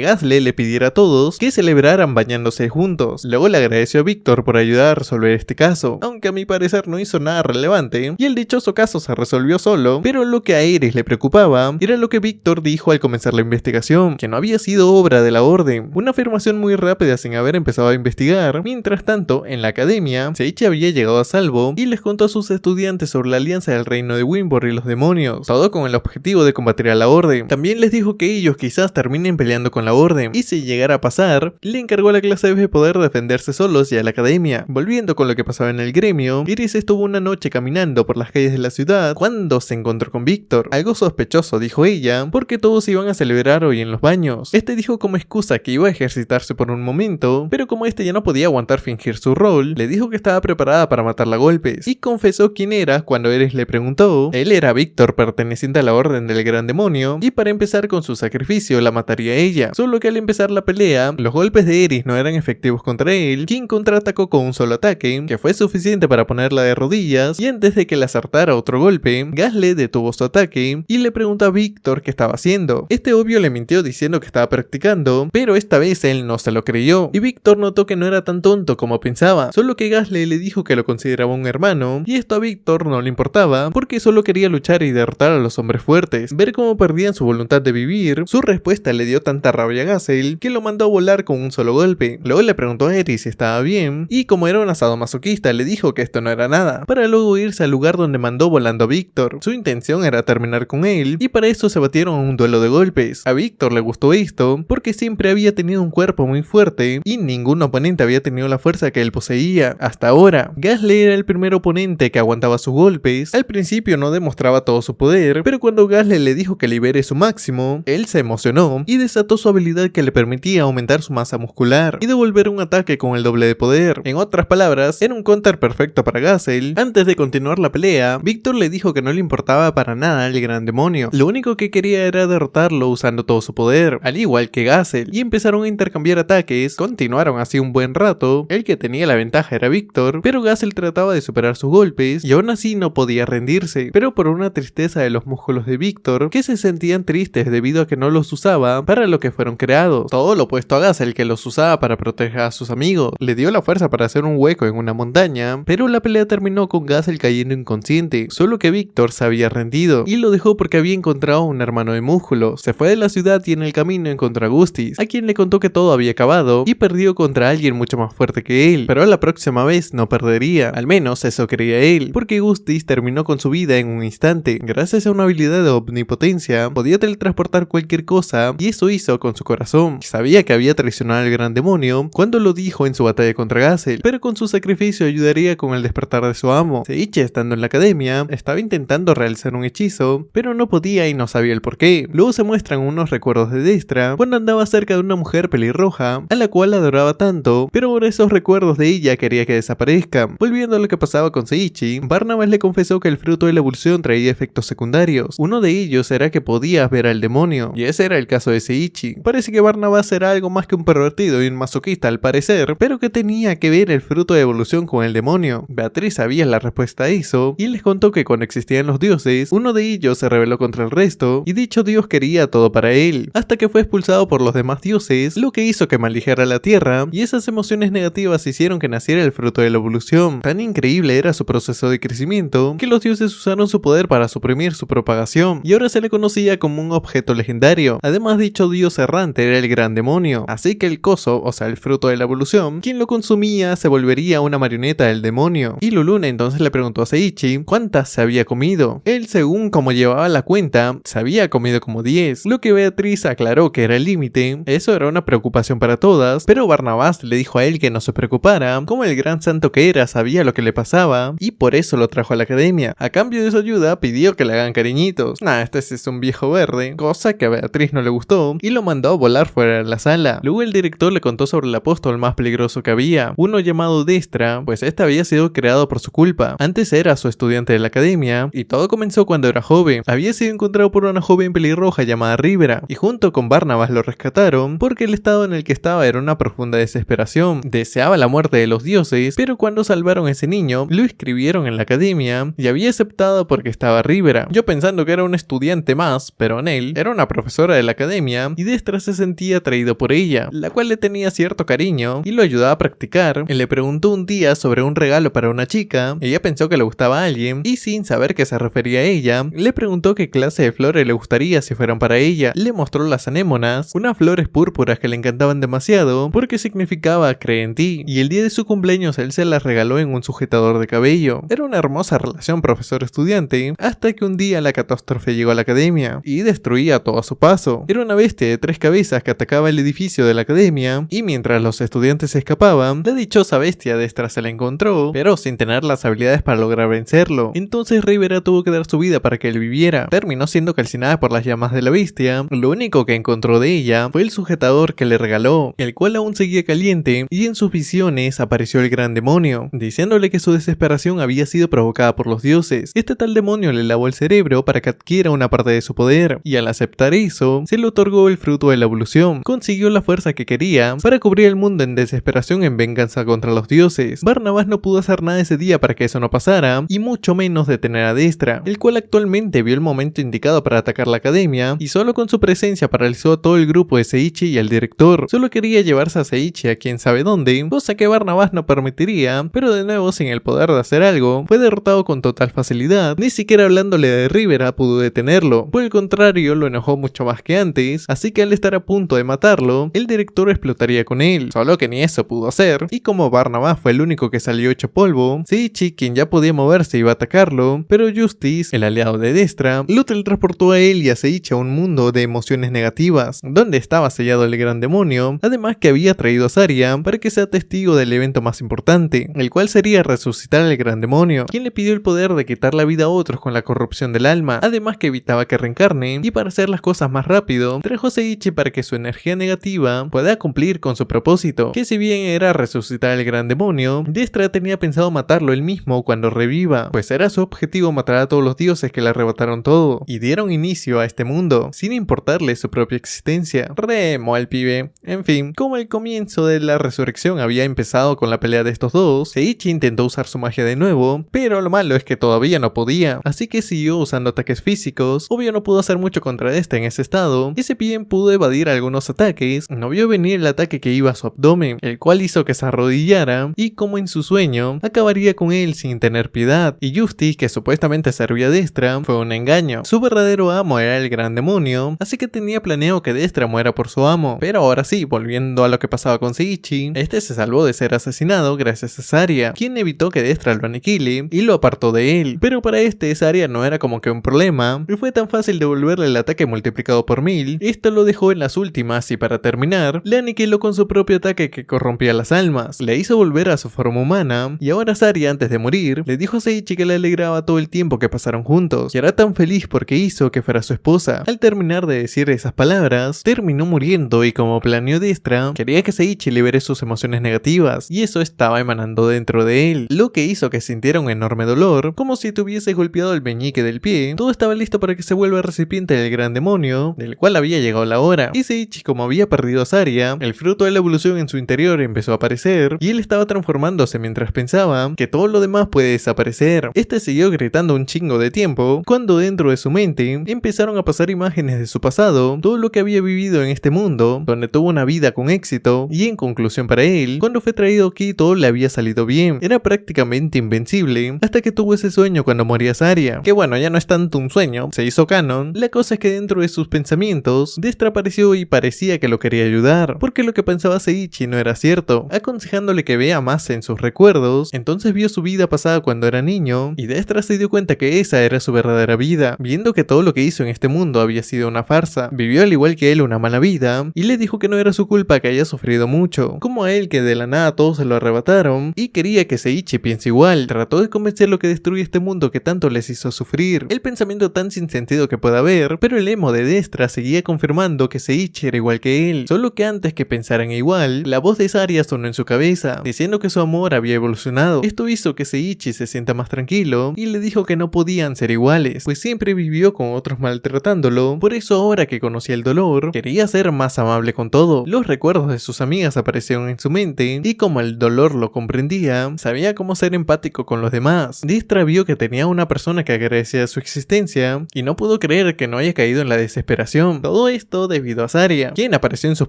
Gassel le pidiera a todos que celebraran bañándose juntos. Luego le agradeció a Víctor por ayudar a resolver este caso, aunque a mi parecer no hizo nada relevante y el dichoso caso se resolvió solo. Pero lo que a Eris le preocupaba era lo que Víctor dijo al comenzar la investigación, que no había sido obra de la orden, una afirmación muy rápida sin haber empezado a investigar. Mientras tanto, en la academia, Seiichi había llegado a salvo y les contó a sus estudiantes sobre la alianza del reino de Wynborg y los demonios, todo con el objetivo de combatir a la orden. También les dijo que ellos quizás terminen peleando con la orden, y si llegara a pasar, le encargó a la clase de poder defenderse solos y a la academia. Volviendo con lo que pasaba en el gremio, Iris estuvo una noche caminando por las calles de la ciudad cuando se encontró con Víctor. Algo sospechoso, dijo ella, porque todos iban a celebrar hoy en los baños. Este dijo como excusa que iba a ejercitarse por un momento, pero como este ya no podía aguantar fingir su rol, le dijo que estaba preparada para matarla a golpes, y confesó quién era cuando Eris le preguntó. Él era Víctor, perteneciente a la orden del gran demonio, y para empezar con su sacrificio la mataría a ella. Solo que al empezar la pelea, los golpes de Eris no eran efectivos contra él, quien contraatacó con un solo ataque, que fue suficiente para ponerla de rodillas, y antes de que le acertara otro golpe, Gassel detuvo su ataque y le preguntó a Víctor qué estaba haciendo. Este obvio le mintió diciendo que estaba practicando, pero esta vez él no se lo creyó, y Víctor notó que no era tan tonto como pensaba, solo que Gassel le dijo que lo consideraba un hermano, y esto a Víctor no le importaba, porque solo quería luchar y derrotar a los hombres fuertes. Ver cómo perdían su voluntad de vivir, su respuesta le dio tanta rabia a Gassel que lo mandó a volar con un solo golpe. Luego le preguntó a Eris si estaba bien, y como era un sadomasoquista le dijo que esto no era nada, para luego irse al lugar donde mandó volando a Víctor. Su intención era terminar con él, y para eso se batieron en un duelo de golpes. A Víctor le gustó esto, porque siempre había tenido un cuerpo muy fuerte, y ningún oponente había tenido la fuerza que él poseía hasta ahora. Gassel era el primer oponente que aguantaba sus golpes. Al principio no demostraba todo su poder, pero cuando Gassel le dijo que libere su máximo, él se emocionó y desató su habilidad que le permitía aumentar su masa muscular y devolver un ataque con el doble de poder. En otras palabras, era un counter perfecto para Gassel. Antes de continuar la pelea, Víctor le dijo que no le importaba para nada el gran demonio. Lo único que quería era derrotarlo usando todo su poder, al igual que Gassel, y empezaron a intercambiar ataques. Continuaron así un buen rato. El que tenía la ventaja era Víctor, pero Gassel trataba de superar sus golpes y aún así no podía rendirse, pero por una tristeza de los músculos de Víctor, que se sentían tristes debido a que no los usaba para lo que fueron creados. Todo lo opuesto a Gassel, que los usaba para proteger a sus amigos. Le dio la fuerza para hacer un hueco en una montaña, pero la pelea terminó con Gassel cayendo inconsciente, solo que Víctor se había rendido y lo dejó porque había encontrado un hermano de músculo. Se fue de la ciudad y en el camino encontró a Gustis, a quien le contó que todo había acabado y perdió contra alguien mucho más fuerte que él, pero la próxima vez no perdería, al menos eso creía él, porque Gustis terminó con su vida en un instante. Gracias a una habilidad de omnipotencia, podía teletransportar cualquier cosa, y eso hizo con su corazón. Sabía que había traicionado al gran demonio cuando lo dijo en su batalla contra Gassel, pero con su sacrificio ayudaría con el despertar de su amo. Seiichi, estando en la academia, estaba intentando realizar un hechizo, pero no podía y no sabía el porqué. Luego se muestran unos recuerdos de Destra cuando andaba cerca de una mujer pelirroja a la cual adoraba tanto, pero ahora esos recuerdos de ella quería que desaparezcan. Volviendo a lo que pasaba con Seiichi, Barnabas le confesó que el fruto de la evolución traía efectos secundarios. Uno de ellos era que podías ver al demonio, y ese era el caso de Seiichi. Parece que Barnabas era algo más que un pervertido y un masoquista al parecer, pero que tenía que ver el fruto de evolución con el demonio. Beatriz sabía la respuesta a eso, y les contó que cuando existían los dioses, uno de ellos se rebeló contra el resto, y dicho dios quería todo para él, hasta que fue expulsado por los demás dioses, lo que hizo que maldijera la tierra, y esas emociones negativas hicieron que naciera el fruto de la evolución. Tan increíble era su proceso de crecimiento, que los dioses usaron su poder para suprimir su propagación, y ahora se le conocía como un objeto legendario. Además, dicho dios errante era el gran demonio, así que el coso, o sea el fruto de la evolución, quien lo consumía se volvería una marioneta del demonio. Y Luluna entonces le preguntó a Seiichi cuántas se había comido. Él, según como llevaba la cuenta, se había comido como 10, lo que Beatriz aclaró que era el límite. Eso era una preocupación para todas, pero Barnabas le dijo a él que no se preocupara, como el gran santo que era sabía lo que le pasaba necesitaba y por eso lo trajo a la academia. A cambio de su ayuda pidió que le hagan cariñitos. Este es un viejo verde, cosa que a Beatriz no le gustó y lo mandó a volar fuera de la sala. Luego el director le contó sobre el apóstol más peligroso que había, uno llamado Destra, pues este había sido creado por su culpa. Antes era su estudiante de la academia y todo comenzó cuando era joven. Había sido encontrado por una joven pelirroja llamada Rivera y junto con Barnabas lo rescataron porque el estado en el que estaba era una profunda desesperación. Deseaba la muerte de los dioses, pero cuando salvaron a ese niño, lo inscribieron en la academia y había aceptado porque estaba Rivera. Yo pensando que era un estudiante más, pero Nell era una profesora de la academia y Destra se sentía atraído por ella, la cual le tenía cierto cariño y lo ayudaba a practicar. Él le preguntó un día sobre un regalo para una chica, ella pensó que le gustaba a alguien y sin saber que se refería a ella, le preguntó qué clase de flores le gustaría si fueran para ella. Le mostró las anémonas, unas flores púrpuras que le encantaban demasiado porque significaba cree en ti, y el día de su cumpleaños él se las regaló en un sujetador de cabello. Era una hermosa relación profesor-estudiante hasta que un día la catástrofe llegó a la academia y destruía todo a su paso. Era una bestia de 3 cabezas que atacaba el edificio de la academia y mientras los estudiantes escapaban, la dichosa bestia Destra se la encontró, pero sin tener las habilidades para lograr vencerlo. Entonces Rivera tuvo que dar su vida para que él viviera. Terminó siendo calcinada por las llamas de la bestia. Lo único que encontró de ella fue el sujetador que le regaló, el cual aún seguía caliente, y en sus visiones apareció el gran demonio, diciéndole que su desesperación había sido provocada por los dioses. Este tal demonio le lavó el cerebro para que adquiera una parte de su poder, y al aceptar eso, se le otorgó el fruto de la evolución. Consiguió la fuerza que quería para cubrir el mundo en desesperación en venganza contra los dioses. Barnabas no pudo hacer nada ese día para que eso no pasara, y mucho menos detener a Destra, el cual actualmente vio el momento indicado para atacar la academia, y solo con su presencia paralizó a todo el grupo de Seiichi y al director. Solo quería llevarse a Seiichi a quién sabe dónde, cosa que Barnabas no permitiría, pero de nuevo sin el poder de hacer algo, fue derrotado con total facilidad. Ni siquiera hablándole de Rivera pudo detenerlo, por el contrario lo enojó mucho más que antes, así que al estar a punto de matarlo, el director explotaría con él, solo que ni eso pudo hacer, y como Barnabas fue el único que salió hecho polvo, Seiichi, quien ya podía moverse, iba a atacarlo, pero Justice, el aliado de Destra, lo teletransportó a él y a Seiichi a un mundo de emociones negativas, donde estaba sellado el gran demonio, además que había traído a Saria para que sea testigo del evento más importante, el cual sería resucitar al gran demonio, quien le pidió el poder de quitar la vida a otros con la corrupción del alma, además que evitaba que reencarne, y para hacer las cosas más rápido, trajo a Seiichi para que su energía negativa pueda cumplir con su propósito, que si bien era resucitar al gran demonio, Destra tenía pensado matarlo él mismo cuando reviva, pues era su objetivo matar a todos los dioses que le arrebataron todo, y dieron inicio a este mundo, sin importarle su propia existencia. Remo al pibe. En fin, como el comienzo de la resurrección había empezado con la pelea de estos dos, Seiichi intentó usar su magia de nuevo, pero lo malo es que todavía no podía, así que siguió usando ataques físicos. Obvio no pudo hacer mucho contra este en ese estado, y si bien pudo evadir algunos ataques, no vio venir el ataque que iba a su abdomen, el cual hizo que se arrodillara, y como en su sueño, acabaría con él sin tener piedad. Y Justice, que supuestamente servía a Destra, fue un engaño. Su verdadero amo era el gran demonio, así que tenía planeado que Destra muera por su amo. Pero ahora sí, volviendo a lo que pasaba con Seiichi, este se salvó de ser asesinado gracias a Saria, quien evitó que Destra lo aniquile y lo apartó de él. Pero para este, Saria no era como que un problema, y fue tan fácil devolverle el ataque multiplicado por 1000, esto lo dejó en las últimas y para terminar, le aniquiló con su propio ataque que corrompía las almas, le hizo volver a su forma humana, y ahora Saria antes de morir, le dijo a Seiichi que le alegraba todo el tiempo que pasaron juntos, y era tan feliz porque hizo que fuera su esposa. Al terminar de decir esas palabras, terminó muriendo y como planeó Destra, quería que Seiichi libere sus emociones negativas, y eso estaba emanando dentro de él, lo que hizo que sintiera un enorme dolor, como si tuviese golpeado el meñique del pie. Todo estaba listo para que se vuelva recipiente del gran demonio, del cual había llegado la hora, y Seiichi, como había perdido a Saria, el fruto de la evolución en su interior empezó a aparecer, y él estaba transformándose mientras pensaba que todo lo demás puede desaparecer. Este siguió gritando un chingo de tiempo, cuando dentro de su mente empezaron a pasar imágenes de su pasado, todo lo que había vivido en este mundo, donde tuvo una vida con éxito, y en conclusión para él, cuando fue traído aquí todo le había salido bien, era prácticamente invencible, hasta que tuvo ese sueño cuando moría Saria, que bueno, ya no es tanto un sueño, se hizo canon. La cosa es que dentro de sus pensamientos, Destra apareció y parecía que lo quería ayudar, porque lo que pensaba Seiichi no era cierto, aconsejándole que vea más en sus recuerdos. Entonces vio su vida pasada cuando era niño, y Destra se dio cuenta que esa era su verdadera vida, viendo que todo lo que hizo en este mundo había sido una farsa. Vivió al igual que él una mala vida, y le dijo que no era su culpa que haya sufrido mucho, como a él que de la nada todos se lo arrebataron, y quería que Seiichi piense piensa igual. Trató de convencerlo que destruye este mundo que tanto les hizo sufrir. El pensamiento tan sin sentido que pueda haber, pero el emo de Destra seguía confirmando que Seiichi era igual que él. Solo que antes que pensaran igual, la voz de Saria sonó en su cabeza, diciendo que su amor había evolucionado. Esto hizo que Seiichi se sienta más tranquilo y le dijo que no podían ser iguales, pues siempre vivió con otros maltratándolo. Por eso ahora que conocía el dolor, quería ser más amable con todo. Los recuerdos de sus amigas aparecieron en su mente y como el dolor lo comprendía, sabía cómo ser empático con los demás. Destra vio que tenía una persona que agradecía su existencia y no pudo creer que no haya caído en la desesperación. Todo esto debido a Saria, quien apareció en sus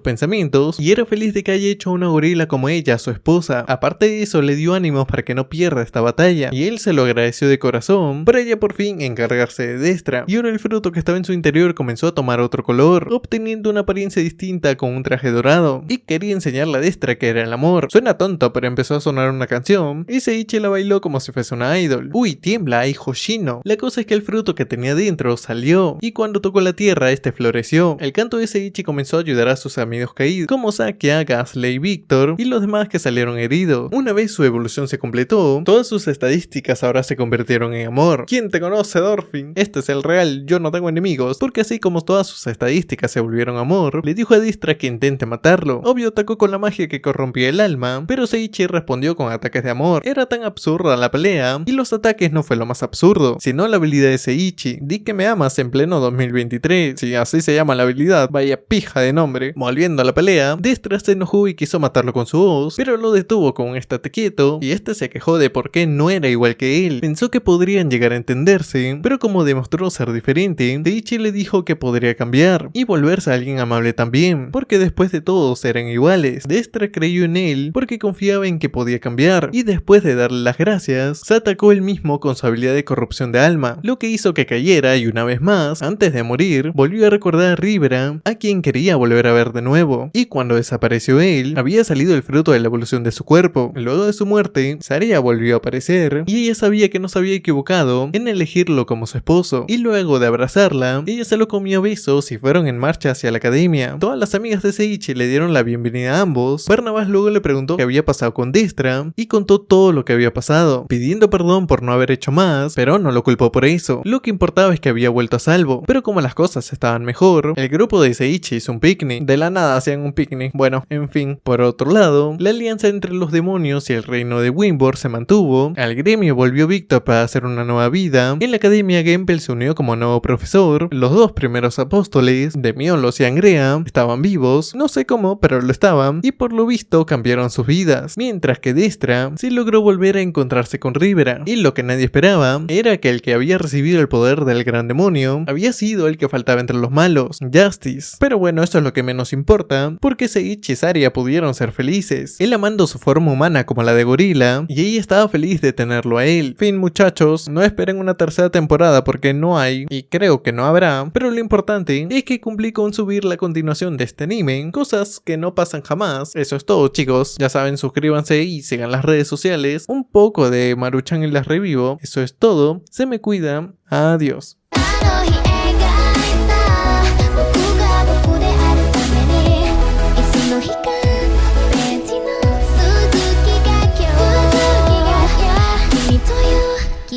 pensamientos y era feliz de que haya hecho a una gorila como ella su esposa. Aparte de eso, le dio ánimos para que no pierda esta batalla y él se lo agradeció de corazón para ella por fin encargarse de Destra. Y ahora el fruto que estaba en su interior comenzó a tomar otro color, obteniendo una apariencia distinta con un traje dorado, y quería enseñarle a Destra que era el amor. Suena tonto, pero empezó a sonar una canción y Seiichi la bailó como si fuese una idol. Uy, tiembla, hay Hoshino. La cosa es que el fruto que tenía dentro salió y cuando tocó la tierra este floreció. El canto de Seiichi comenzó a ayudar a sus amigos caídos como Sakia, Gasly, Victor y los demás que salieron heridos. Una vez su evolución se completó, todas sus estadísticas ahora se convirtieron en amor. ¿Quién te conoce, Dorfin? Este es el real, yo no tengo enemigos. Porque así como todas sus estadísticas se volvieron amor, le dijo a Destra que intente matarlo. Obvio atacó con la magia que corrompía el alma, pero Seiichi respondió con ataques de amor. Era tan absurda la pelea, y los ataques no fue lo más absurdo, sino la habilidad de Seiichi. Di que me amas en pleno 2023. Si así se llama la habilidad, vaya pija de nombre. Volviendo a la pelea, Destra se enojó y quiso matarlo con su voz, pero lo detuvo con un estate quieto, y este se quejó de por qué no era igual que él. Pensó que podrían llegar a entenderse, pero como demostró ser diferente, Seiichi le dijo que podría cambiar y volverse a alguien amable también, porque después de todos eran iguales. Destra creyó en él porque confiaba en que podía cambiar, y después de darle las gracias, se atacó él mismo con su habilidad de corrupción de alma, lo que hizo que cayera y una vez más, antes de morir, volvió a recordar a Rivera, a quien quería volver a ver de nuevo, y cuando desapareció él, había salido el fruto de la evolución de su cuerpo. Luego de su muerte, Saria volvió a aparecer, y ella sabía que no se había equivocado en elegirlo como su esposo, y luego de abrazarla, ella se lo comió a besos y fueron en marcha hacia la academia. Todas las amigas de Seiichi le dieron la bienvenida a ambos. Barnabas luego le preguntó qué había pasado con Destra, y contó todo lo que había pasado, pidiendo perdón por no haber hecho más, pero no lo culpó por eso. Lo que importaba es que había vuelto a salvo, pero como las cosas estaban mejor, el grupo de Seiichi hizo un picnic. De la nada hacían un picnic. Bueno, en fin. Por otro lado, la alianza entre los demonios y el reino de Winborg se mantuvo, al gremio volvió Victor para hacer una nueva vida, en la academia Gempel se unió como nuevo profesor, los dos primeros apóstoles, Demiolos y Angrea, estaban vivos, no sé cómo, pero lo estaban, y por lo visto cambiaron sus vidas, mientras que Destra sí logró volver a encontrarse con Rivera, y lo que nadie esperaba era que el que había recibido el poder del gran demonio había sido el que faltaba entre los malos, Justice. Pero bueno, eso es lo que menos importa, porque Seiichi y Saria pudieron ser felices, él amando su forma humana como la de gorila, y ella estaba feliz de tenerlo a él. Fin, muchachos, no esperen una tercera temporada porque no hay, y creo que no habrá, pero lo importante es que cumplí con subir la continuación de este anime, cosas que no pasan jamás. Eso es todo, chicos, ya saben, suscríbanse y sigan las redes sociales, un poco de Maruchan y las revivo. Eso es todo, se me cuida, adiós.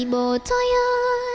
希望という